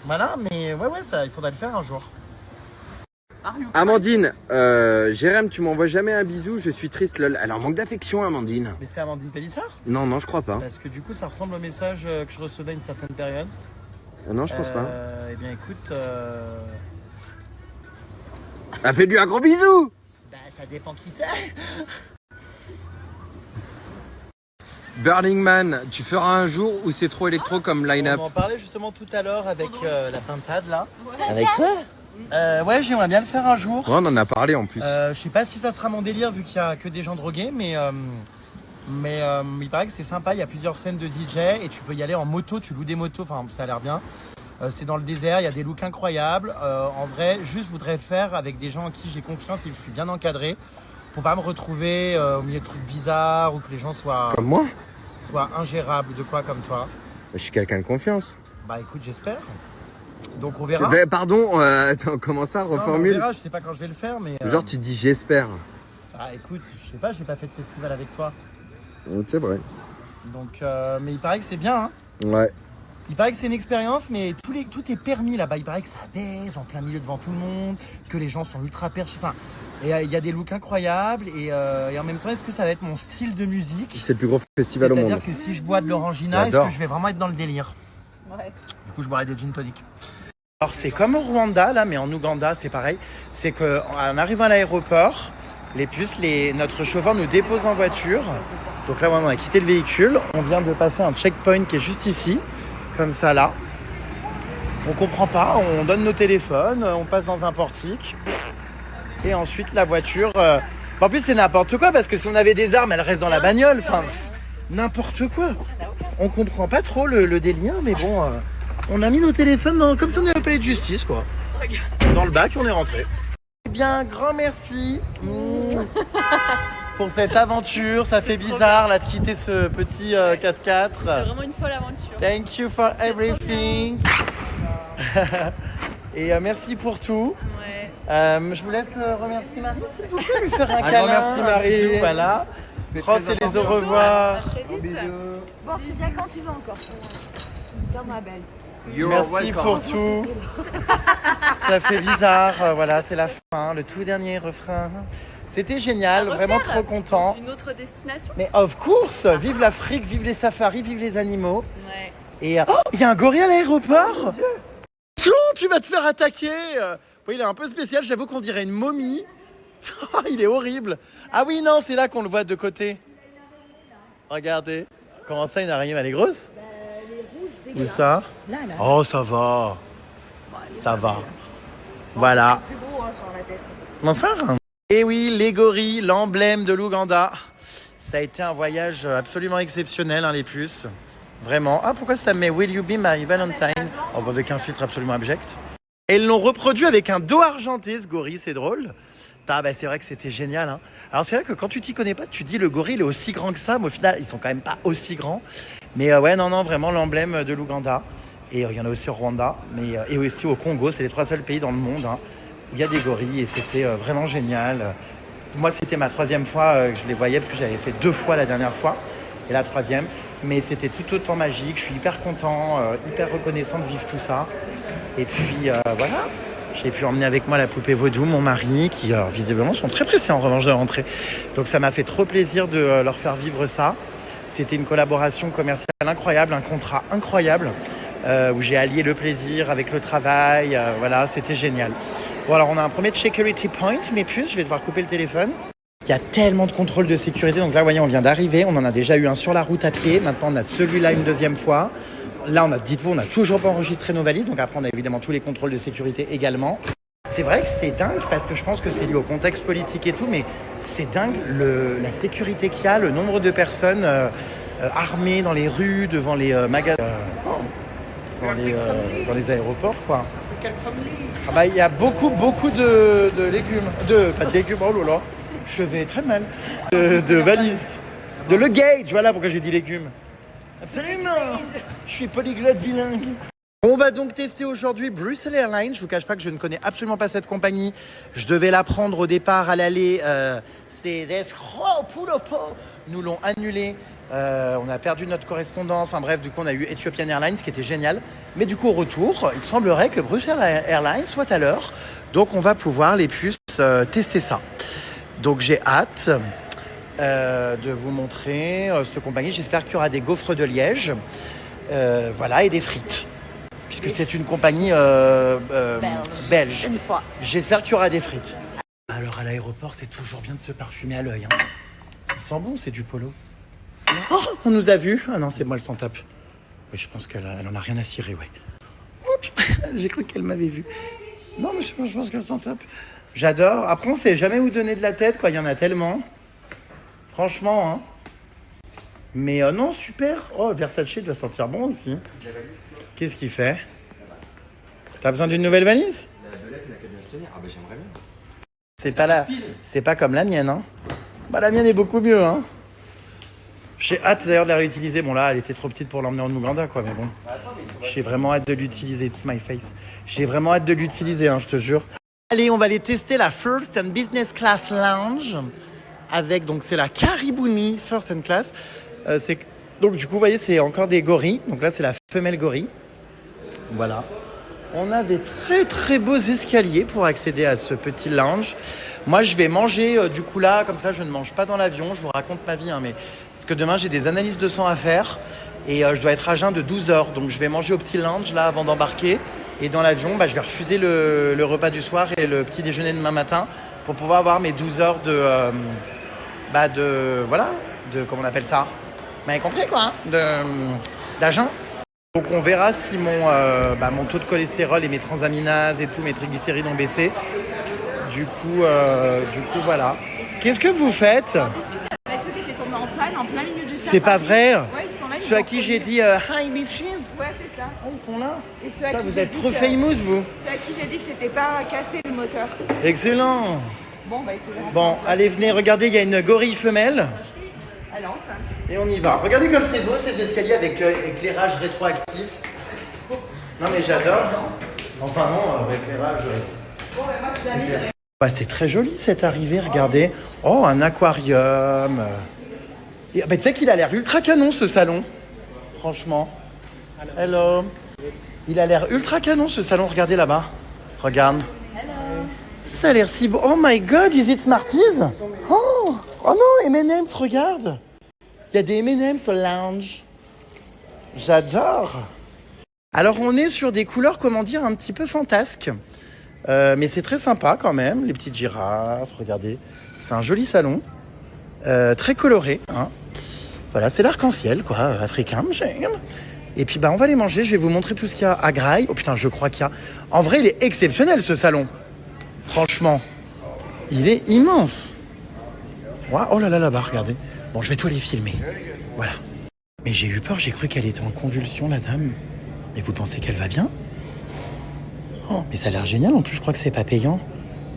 Speaker 1: Voilà, mais ouais, ça, il faudrait le faire un jour.
Speaker 4: Amandine, Jérém, tu m'envoies jamais un bisou, je suis triste lol. Alors manque d'affection Amandine.
Speaker 1: Mais c'est Amandine Pélissard?
Speaker 4: Non, je crois pas.
Speaker 1: Parce que du coup, ça ressemble au message que je recevais à une certaine période.
Speaker 4: Non, je pense pas.
Speaker 1: Eh bien, écoute,
Speaker 4: Fais-lui un gros bisou.
Speaker 1: ça dépend qui c'est.
Speaker 4: Burning Man, tu feras un jour où c'est trop électro comme line-up.
Speaker 1: On en parlait justement tout à l'heure avec la pintade là.
Speaker 4: Avec toi?
Speaker 1: Ouais, j'aimerais bien le faire un jour.
Speaker 4: On en a parlé en plus.
Speaker 1: Je sais pas si ça sera mon délire vu qu'il y a que des gens drogués, mais il paraît que c'est sympa. Il y a plusieurs scènes de DJ et tu peux y aller en moto. Tu loues des motos, enfin ça a l'air bien. C'est dans le désert, il y a des looks incroyables. En vrai, juste voudrais le faire avec des gens en qui j'ai confiance et je suis bien encadré pour pas me retrouver au milieu de trucs bizarres ou que les gens soient
Speaker 4: Comme moi?
Speaker 1: ingérables de quoi comme toi.
Speaker 4: Je suis quelqu'un de confiance.
Speaker 1: Bah écoute, j'espère. Donc on verra.
Speaker 4: Pardon, attends, comment ça,
Speaker 1: Non, on
Speaker 4: reformule?
Speaker 1: verra, je sais pas quand je vais le faire, mais.
Speaker 4: Genre tu dis j'espère.
Speaker 1: Ah écoute, je sais pas, j'ai pas fait de festival avec toi.
Speaker 4: C'est vrai.
Speaker 1: Donc, mais il paraît que c'est bien, hein.
Speaker 4: Ouais.
Speaker 1: Il paraît que c'est une expérience, mais tout est permis là-bas. Il paraît que ça baise en plein milieu devant tout le monde, que les gens sont ultra perchés. Enfin, et il y a des looks incroyables et en même temps, est-ce que ça va être mon style de musique?
Speaker 4: C'est le plus gros festival au monde.
Speaker 1: C'est-à-dire que si je bois de l'orangina, est-ce
Speaker 4: J'adore.
Speaker 1: que je vais vraiment être dans le délire?
Speaker 2: Ouais.
Speaker 1: Du coup, je boirai des gin tonic. Alors, c'est comme au Rwanda, là, mais en Ouganda, c'est pareil. C'est qu'en arrivant à l'aéroport, notre chauffeur nous dépose en voiture. Donc là, on a quitté le véhicule. On vient de passer un checkpoint qui est juste ici, comme ça, là. On comprend pas, on donne nos téléphones, on passe dans un portique. Et ensuite, la voiture... En plus, c'est n'importe quoi, parce que si on avait des armes, elles restent dans la bagnole. Enfin, n'importe quoi. On comprend pas trop le délire, mais bon... on a mis nos téléphones comme si on avait un palais de justice, quoi. Dans le bac, on est rentré. Eh bien, grand merci pour cette aventure. Ça fait bizarre là de quitter ce petit 4x4.
Speaker 3: C'est vraiment une folle aventure.
Speaker 1: Thank you for everything. Et merci pour tout.
Speaker 3: Ouais.
Speaker 1: Je vous laisse remercier Marie, s'il vous plaît, lui faire un câlin.
Speaker 4: grand merci, Marie.
Speaker 1: Un bisou, voilà. France et les au revoir.
Speaker 3: À très vite.
Speaker 2: Bon, tu viens quand tu veux encore. Tiens, ma belle.
Speaker 1: Merci pour tout. Ça fait bizarre. Voilà, c'est la fin, le tout dernier refrain. C'était génial,
Speaker 3: À
Speaker 1: vraiment
Speaker 3: refaire.
Speaker 1: trop content.
Speaker 3: Une autre destination.
Speaker 1: Mais of course, vive l'Afrique, vive les safaris, vive les animaux.
Speaker 3: Ouais.
Speaker 1: Et il y a un gorille à l'aéroport. Attention, tu vas te faire attaquer. Oui, il est un peu spécial, j'avoue qu'on dirait une momie. Il est horrible. Ah oui, non, c'est là qu'on le voit de côté. Regardez. Comment ça, une araignée, elle est grosse? Où ça?
Speaker 2: Là, là.
Speaker 1: Oh, ça va. Ça va. Voilà.
Speaker 2: Plus gros hein, sur la tête.
Speaker 1: Bonsoir. Et oui, les gorilles, l'emblème de l'Ouganda. Ça a été un voyage absolument exceptionnel, hein, les puces. Vraiment. Ah, pourquoi ça met Will You Be My Valentine? Oh, bah, avec un filtre absolument abject. Et ils l'ont reproduit avec un dos argenté, ce gorille, c'est drôle. Ah, bah, c'est vrai que c'était génial. Hein. Alors, c'est vrai que quand tu t'y connais pas, tu dis le gorille est aussi grand que ça, mais au final, ils sont quand même pas aussi grands. Mais ouais, non, vraiment l'emblème de l'Ouganda. Et il y en a aussi au Rwanda, et aussi au Congo. C'est les 3 seuls pays dans le monde. Hein. Il y a des gorilles et c'était vraiment génial. Moi, c'était ma 3e fois que je les voyais parce que j'avais fait 2 fois la dernière fois et la 3e. Mais c'était tout autant magique. Je suis hyper content, hyper reconnaissant de vivre tout ça. Et puis voilà, j'ai pu emmener avec moi la poupée vaudou, mon mari, qui visiblement sont très pressés en revanche de rentrer. Donc ça m'a fait trop plaisir de leur faire vivre ça. C'était une collaboration commerciale incroyable, un contrat incroyable. où j'ai allié le plaisir avec le travail. Voilà, c'était génial. Bon, alors on a un premier security point, mes puces, je vais devoir couper le téléphone. Il y a tellement de contrôles de sécurité. Donc là, voyez, on vient d'arriver. On en a déjà eu un sur la route à pied. Maintenant, on a celui-là une deuxième fois. Là, dites-vous, on n'a toujours pas enregistré nos valises. Donc après, on a évidemment tous les contrôles de sécurité également. C'est vrai que c'est dingue parce que je pense que c'est lié au contexte politique et tout, mais c'est dingue la sécurité qu'il y a, le nombre de personnes armées dans les rues, devant les magasins, dans les aéroports, quoi. Ah bah, il y a beaucoup de légumes, pas de légumes, oh là là, je vais très mal, de valises, de luggage, voilà pourquoi j'ai dit légumes. Absolument, je suis polyglotte bilingue. On va donc tester aujourd'hui Brussels Airlines. Je vous cache pas que je ne connais absolument pas cette compagnie. Je devais la prendre au départ à l'aller. Ces escrocs poulopo nous l'ont annulé. On a perdu notre correspondance. Enfin bref, du coup, on a eu Ethiopian Airlines, qui était génial. Mais du coup, au retour, il semblerait que Brussels Airlines soit à l'heure. Donc, on va pouvoir, les puces, tester ça. Donc, j'ai hâte de vous montrer cette compagnie. J'espère qu'il y aura des gaufres de Liège. Voilà, et des frites. Puisque c'est une compagnie belge.
Speaker 2: Une fois.
Speaker 1: J'espère qu'il y aura des frites. Alors à l'aéroport, c'est toujours bien de se parfumer à l'œil. Hein. Il sent bon, c'est du polo. Oh, on nous a vus. Ah non, c'est moi le sans-tape. Oui, je pense qu'elle en a rien à cirer, ouais. Oups, j'ai cru qu'elle m'avait vu. Non, mais je pense qu'elle s'en-tape. J'adore. Après, on sait jamais où donner de la tête, quoi. Il y en a tellement. Franchement, hein. Mais non, super. Oh, Versace doit sentir bon aussi. Qu'est-ce qu'il fait? T'as besoin d'une nouvelle valise?
Speaker 4: La belette, la cabine à se tenir. Ah bah j'aimerais bien.
Speaker 1: C'est pas comme la mienne, hein. Bah la mienne est beaucoup mieux, hein. J'ai hâte d'ailleurs de la réutiliser. Bon là, elle était trop petite pour l'emmener en Ouganda, quoi, mais bon. J'ai vraiment hâte de l'utiliser. It's my face. J'ai vraiment hâte de l'utiliser, hein, je te jure. Allez, on va aller tester la First and Business Class Lounge. Avec, donc c'est la Karibouni First and Class. Donc du coup, vous voyez, c'est encore des gorilles. Donc là, c'est la femelle gorille. Voilà. On a des très très beaux escaliers pour accéder à ce petit lounge. Moi, je vais manger du coup là, comme ça, je ne mange pas dans l'avion. Je vous raconte ma vie, hein, mais parce que demain, j'ai des analyses de sang à faire et je dois être à jeun de 12 heures. Donc, je vais manger au petit lounge là avant d'embarquer. Et dans l'avion, je vais refuser le repas du soir et le petit déjeuner demain matin pour pouvoir avoir mes 12 heures comment on appelle ça? Vous m'avez compris, quoi, hein, d'agent. Donc on verra si mon taux de cholestérol et mes transaminases et tout, mes triglycérides ont baissé. Du coup, voilà. Qu'est-ce que vous faites?
Speaker 2: Avec ceux qui étaient tombés en panne en plein milieu du safari.
Speaker 1: C'est pas vrai?
Speaker 2: Ouais, ils sont là.
Speaker 1: Ceux à qui j'ai dit hi bitches.
Speaker 2: Ouais, c'est ça.
Speaker 1: Oh, ils sont là.
Speaker 2: Et ceux à
Speaker 1: Là,
Speaker 2: qui
Speaker 1: vous
Speaker 2: j'ai
Speaker 1: êtes
Speaker 2: dit
Speaker 1: trop
Speaker 2: que-
Speaker 1: famous, vous.
Speaker 2: Ceux à qui j'ai dit que c'était pas cassé le moteur.
Speaker 1: Excellent.
Speaker 2: Bon, bah, c'est vraiment.
Speaker 1: Bon, allez, venez, regardez, il y a une gorille femelle.
Speaker 2: Elle est enceinte.
Speaker 1: Et on y va. Regardez comme c'est beau, ces escaliers avec éclairage rétroactif. Non mais j'adore. Enfin non, éclairage.
Speaker 2: Bon, bah, moi, si jamais j'avais.
Speaker 1: Bah, c'est très joli cette arrivée, regardez. Oh, un aquarium. Et, tu sais qu'il a l'air ultra canon ce salon. Franchement. Hello. Il a l'air ultra canon ce salon, regardez là-bas. Regarde. Ça a l'air si beau. Oh my god, is it Smarties? Oh non, M&M's, regarde. Il y a des M&M's au lounge. J'adore. Alors on est sur des couleurs, comment dire, un petit peu fantasques. Mais c'est très sympa quand même. Les petites girafes, regardez. C'est un joli salon. Très coloré. Hein. Voilà, c'est l'arc-en-ciel, quoi, africain. Et puis on va les manger. Je vais vous montrer tout ce qu'il y a à Graille. Oh putain, je crois qu'il y a... En vrai, il est exceptionnel ce salon. Franchement, il est immense. Ouais, oh là là, là-bas, regardez. Bon, je vais tout les filmer. Voilà. Mais j'ai eu peur, j'ai cru qu'elle était en convulsion, la dame. Et vous pensez qu'elle va bien? Oh, mais ça a l'air génial. En plus, je crois que c'est pas payant.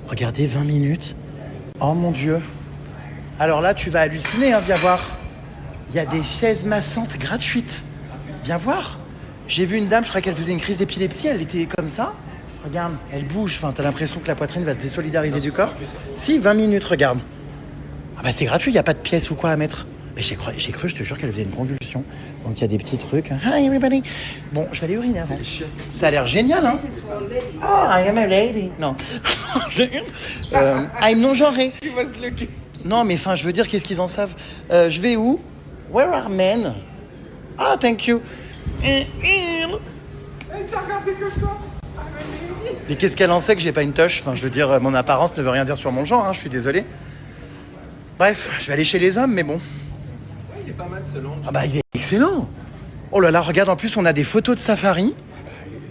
Speaker 1: Regardez, 20 minutes. Oh mon Dieu. Alors là, tu vas halluciner, hein, viens voir. Il y a des chaises massantes gratuites. Viens voir. J'ai vu une dame, je crois qu'elle faisait une crise d'épilepsie, elle était comme ça. Regarde, elle bouge. Enfin, t'as l'impression que la poitrine va se désolidariser du corps. Si, 20 minutes, regarde. Ah bah c'est gratuit, il n'y a pas de pièces ou quoi à mettre. Mais j'ai cru, je te jure qu'elle faisait une convulsion. Donc il y a des petits trucs. Hi everybody. Bon, je vais aller uriner avant. Ça a l'air génial, hein. Oh, I am a lady. Non. I'm non-genré. Non, mais enfin, je veux dire, qu'est-ce qu'ils en savent? Je vais où? Where are men? Ah, thank you. Et qu'est-ce qu'elle en sait que j'ai pas une touche? Enfin, je veux dire, mon apparence ne veut rien dire sur mon genre, hein, je suis désolé. Bref, je vais aller chez les hommes, mais bon.
Speaker 4: Ouais, il est pas mal ce lounge.
Speaker 1: Ah bah, il est excellent. Oh là là, regarde, en plus, on a des photos de safari.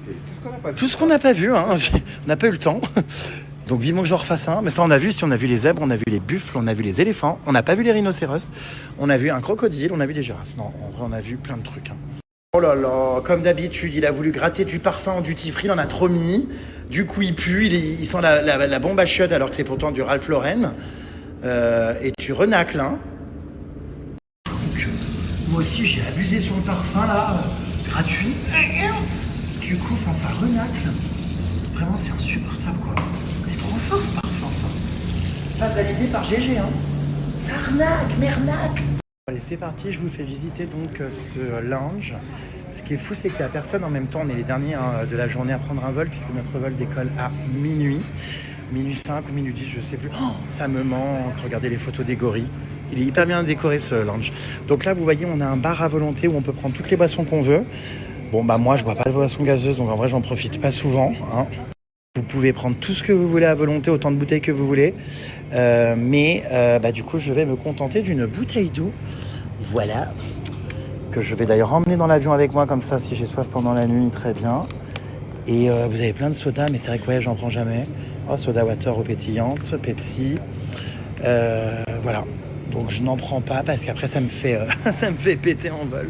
Speaker 4: C'est tout ce qu'on n'a pas vu.
Speaker 1: Tout ce qu'on n'a pas vu, hein. On n'a pas eu le temps. Donc vivement que je refasse un. Mais ça, on a vu, si on a vu les zèbres, on a vu les buffles, on a vu les éléphants, on n'a pas vu les rhinocéros, on a vu un crocodile, on a vu des girafes. Non, en vrai, on a vu plein de trucs. Hein. Oh là là, comme d'habitude, il a voulu gratter du parfum en duty free, il en a trop mis. Du coup, il pue, il sent la bombe à chiottes alors que c'est pourtant du Ralph Lauren. Et tu renacles, hein. Donc, moi aussi, j'ai abusé sur le parfum, là, gratuit. Du coup, enfin, ça renacle. Vraiment, c'est insupportable, quoi. C'est trop fort, ce parfum, ça. Pas validé par GG, hein. Ça arnaque, mernacle. Allez, c'est parti, je vous fais visiter donc ce lounge. Ce qui est fou, c'est qu'il n'y a personne en même temps. On est les derniers de la journée à prendre un vol, puisque notre vol décolle à minuit. Minuit 5 ou minuit 10, je sais plus. Oh, ça me manque. Regardez les photos des gorilles. Il est hyper bien décoré, ce lounge. Donc là, vous voyez, on a un bar à volonté où on peut prendre toutes les boissons qu'on veut. Bon, bah moi, je bois pas de boissons gazeuses, donc en vrai, j'en profite pas souvent. Hein. Vous pouvez prendre tout ce que vous voulez à volonté, autant de bouteilles que vous voulez. Mais du coup, je vais me contenter d'une bouteille d'eau. Voilà. Que je vais d'ailleurs emmener dans l'avion avec moi, comme ça, si j'ai soif pendant la nuit, très bien. Et vous avez plein de sodas, mais c'est vrai que ouais, j'en prends jamais. Oh, soda water eau pétillante, Pepsi. Voilà. Donc je n'en prends pas parce qu'après ça me fait péter en vol.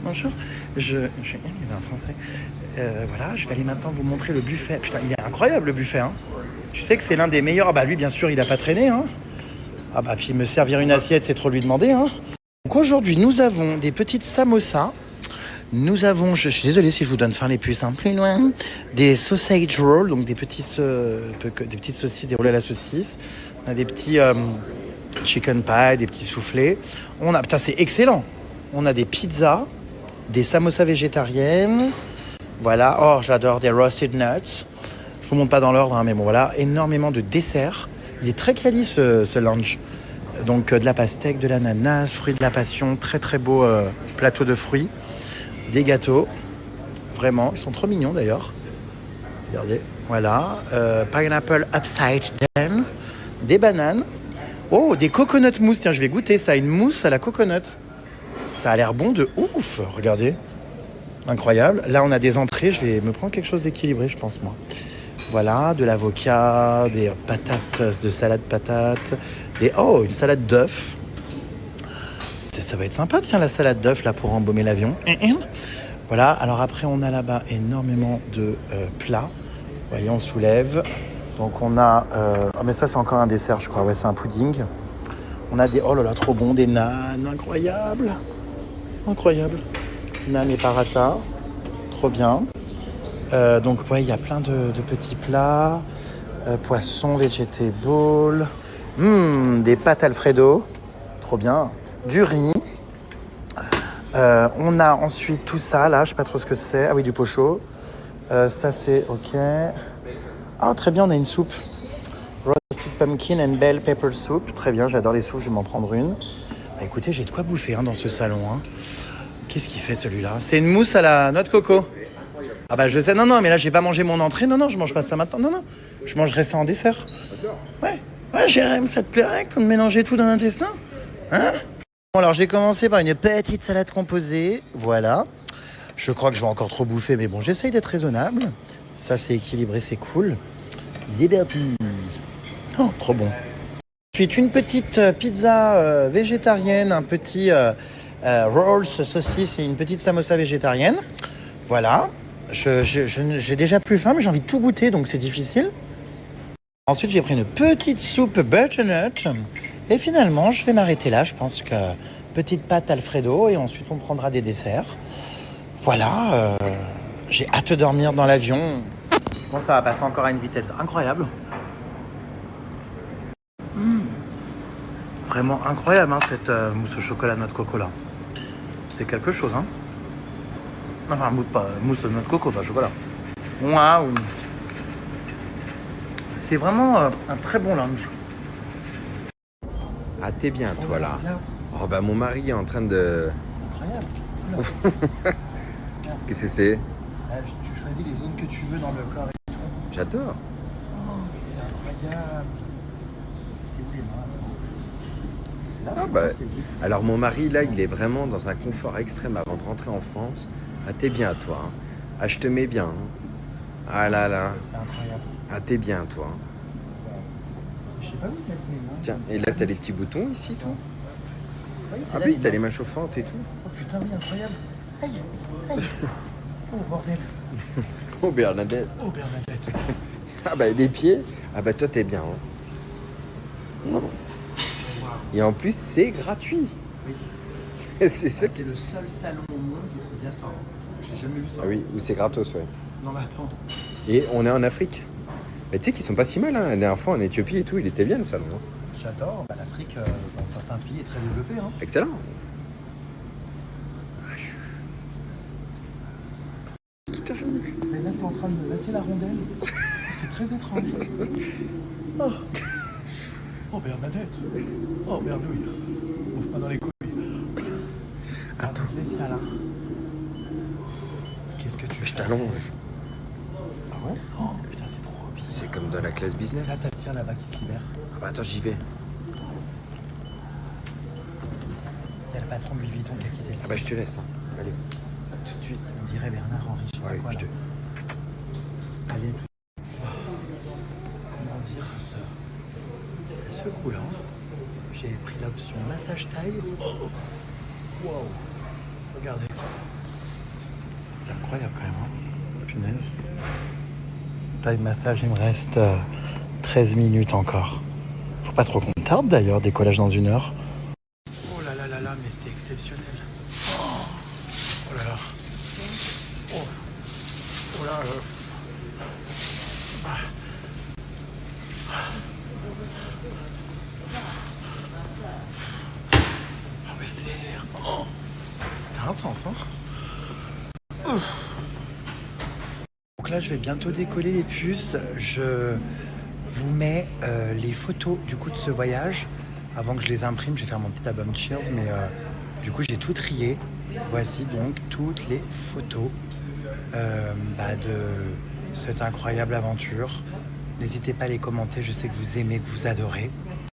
Speaker 1: Bonjour. Il est en français. Voilà, je vais aller maintenant vous montrer le buffet. Putain, il est incroyable le buffet. Hein. Je sais que c'est l'un des meilleurs. Ah bah lui, bien sûr, il a pas traîné. Hein. Ah bah puis me servir une assiette, c'est trop lui demander. Hein. Donc aujourd'hui, nous avons des petites samosas. Nous avons, je suis désolé si je vous donne faim les puces, hein, plus loin, des sausage rolls, donc des petites saucisses, des rôles à la saucisse. On a des petits chicken pie, des petits soufflés. Putain, c'est excellent. On a des pizzas, des samosas végétariennes. Voilà, oh, j'adore des roasted nuts. Je vous montre pas dans l'ordre, hein, mais bon, voilà, énormément de desserts. Il est très quali ce lunch. Donc de la pastèque, de l'ananas, fruits de la passion, très très beau plateau de fruits. Des gâteaux, vraiment, ils sont trop mignons d'ailleurs. Regardez, voilà. Pineapple upside down. Des bananes. Oh, des coconut mousse. Tiens, je vais goûter ça, une mousse à la coconut. Ça a l'air bon de ouf. Regardez. Incroyable. Là, on a des entrées. Je vais me prendre quelque chose d'équilibré, je pense, moi. Voilà, de l'avocat, des patates, de salade patates. Une salade d'œufs. Ça va être sympa, tiens, la salade d'œufs, là, pour embaumer l'avion. Voilà, alors après, on a là-bas énormément de plats. Vous voyez, on soulève. Donc, on a... mais ça, c'est encore un dessert, je crois. Ouais, c'est un pudding. On a des... Oh là là, trop bon, des nanes. Incroyable. Incroyable. Nanes et paratha. Trop bien. Donc, ouais, il y a plein de petits plats. Poisson, vegetable. Des pâtes Alfredo. Trop bien. Du riz. On a ensuite tout ça, là, je sais pas trop ce que c'est. Ah oui, du pot chaud. Ça, c'est OK. Ah, très bien, on a une soupe. Roasted pumpkin and bell pepper soup. Très bien, j'adore les soupes, je vais m'en prendre une. Bah, écoutez, j'ai de quoi bouffer dans ce salon. Hein. Qu'est-ce qu'il fait, celui-là? C'est une mousse à la noix de coco. Ah bah, je sais. Non, mais là, j'ai pas mangé mon entrée. Non, je mange pas ça maintenant. Non. Je mangerai ça en dessert. Ouais, Jérém, ça te plairait qu'on mélangeait tout dans l'intestin? Hein? Bon, alors j'ai commencé par une petite salade composée, voilà. Je crois que je vais encore trop bouffer, mais bon, j'essaye d'être raisonnable. Ça, c'est équilibré, c'est cool. Zéberti. Oh, trop bon. Ensuite, une petite pizza végétarienne, un petit rolls saucisse et une petite samosa végétarienne. Voilà. J'ai déjà plus faim, mais j'ai envie de tout goûter, donc c'est difficile. Ensuite, j'ai pris une petite soupe butternut. Et finalement, je vais m'arrêter là. Je pense que petite pâte Alfredo et ensuite on prendra des desserts. Voilà, j'ai hâte de dormir dans l'avion. Bon, ça va passer encore à une vitesse incroyable. Vraiment incroyable, hein, cette mousse au chocolat noix de coco là. C'est quelque chose, hein. Enfin, mousse de noix de coco, pas chocolat. Waouh. C'est vraiment un très bon lunch.
Speaker 4: Ah, t'es bien, toi, là. Oh, bah, mon mari est en train de...
Speaker 1: Incroyable.
Speaker 4: Qu'est-ce que c'est?
Speaker 1: Tu choisis les zones que tu veux dans le corps.
Speaker 4: J'adore.
Speaker 1: Oh, c'est incroyable. C'est où les mains? C'est là,
Speaker 4: Ah
Speaker 1: je
Speaker 4: bah,
Speaker 1: pense, c'est où?
Speaker 4: alors mon mari, là, il est vraiment dans un confort extrême avant de rentrer en France. Ah, t'es bien, toi. Hein. Ah, je te mets bien. Hein. Ah là là.
Speaker 1: C'est incroyable.
Speaker 4: Ah, t'es bien, toi. Hein.
Speaker 1: Je sais pas où mettre mes mains.
Speaker 4: Tiens, et là, t'as les petits boutons ici, toi.
Speaker 1: Oui, c'est
Speaker 4: Ah
Speaker 1: là,
Speaker 4: oui, t'as les mains chauffantes et tout.
Speaker 1: Oh putain, oui, incroyable. Aïe, aïe. Oh bordel.
Speaker 4: Oh, Bernadette.
Speaker 1: Oh Bernadette.
Speaker 4: Ah bah, les pieds. Ah bah, toi, t'es bien. Hein.
Speaker 1: Wow.
Speaker 4: Et en plus, c'est gratuit.
Speaker 1: Oui.
Speaker 4: C'est ça.
Speaker 1: C'est le seul salon au monde où il y a ça. J'ai jamais vu ça.
Speaker 4: Ah oui, ou c'est gratos, ouais.
Speaker 1: Non mais attends.
Speaker 4: Et on est en Afrique. Mais tu sais qu'ils sont pas si mal, hein. La dernière fois en Éthiopie et tout, il était bien le salon. Hein.
Speaker 1: J'adore. Bah, l'Afrique, dans certains pays, est très développée. Hein.
Speaker 4: Excellent.
Speaker 1: Mais là, c'est en train de me lasser la rondelle. C'est très étrange. Oh, oh Bernadette. Oh Bernouille. Ouvre pas dans les couilles. Attends. Laisse ça là. Qu'est-ce que tu
Speaker 4: Je
Speaker 1: fais?
Speaker 4: t'allonge.
Speaker 1: Ah ouais? Oh putain, c'est trop bien.
Speaker 4: C'est comme dans la classe
Speaker 1: Là,
Speaker 4: business.
Speaker 1: t'as le tien là-bas qui se libère.
Speaker 4: Ah bah attends, j'y vais.
Speaker 1: Il y a le patron de Louis Vuitton qui a quitté le
Speaker 4: Ah bah je te laisse. Hein. Allez.
Speaker 1: tout de suite. On dirait Bernard Henry. Je sais pas
Speaker 4: Ouais,
Speaker 1: quoi,
Speaker 4: je
Speaker 1: là.
Speaker 4: te...
Speaker 1: Allez, comment dire ça? Ça secoue là. J'ai pris l'option massage taille. Wow. Regardez. C'est incroyable quand même. Hein. Punaise. Taille massage, il me reste 13 minutes encore. Faut pas trop qu'on tarde d'ailleurs, décollage dans 1 heure. Oh là là là là, mais c'est exceptionnel. Oh là là. Oh, oh là là. Ah mais c'est intense, hein. Donc là, je vais bientôt décoller les puces. Je vous mets les photos du coup de ce voyage. Avant que je les imprime, je vais faire mon petit album Cheers, mais du coup, j'ai tout trié. Voici donc toutes les photos de cette incroyable aventure. N'hésitez pas à les commenter, je sais que vous aimez, que vous adorez.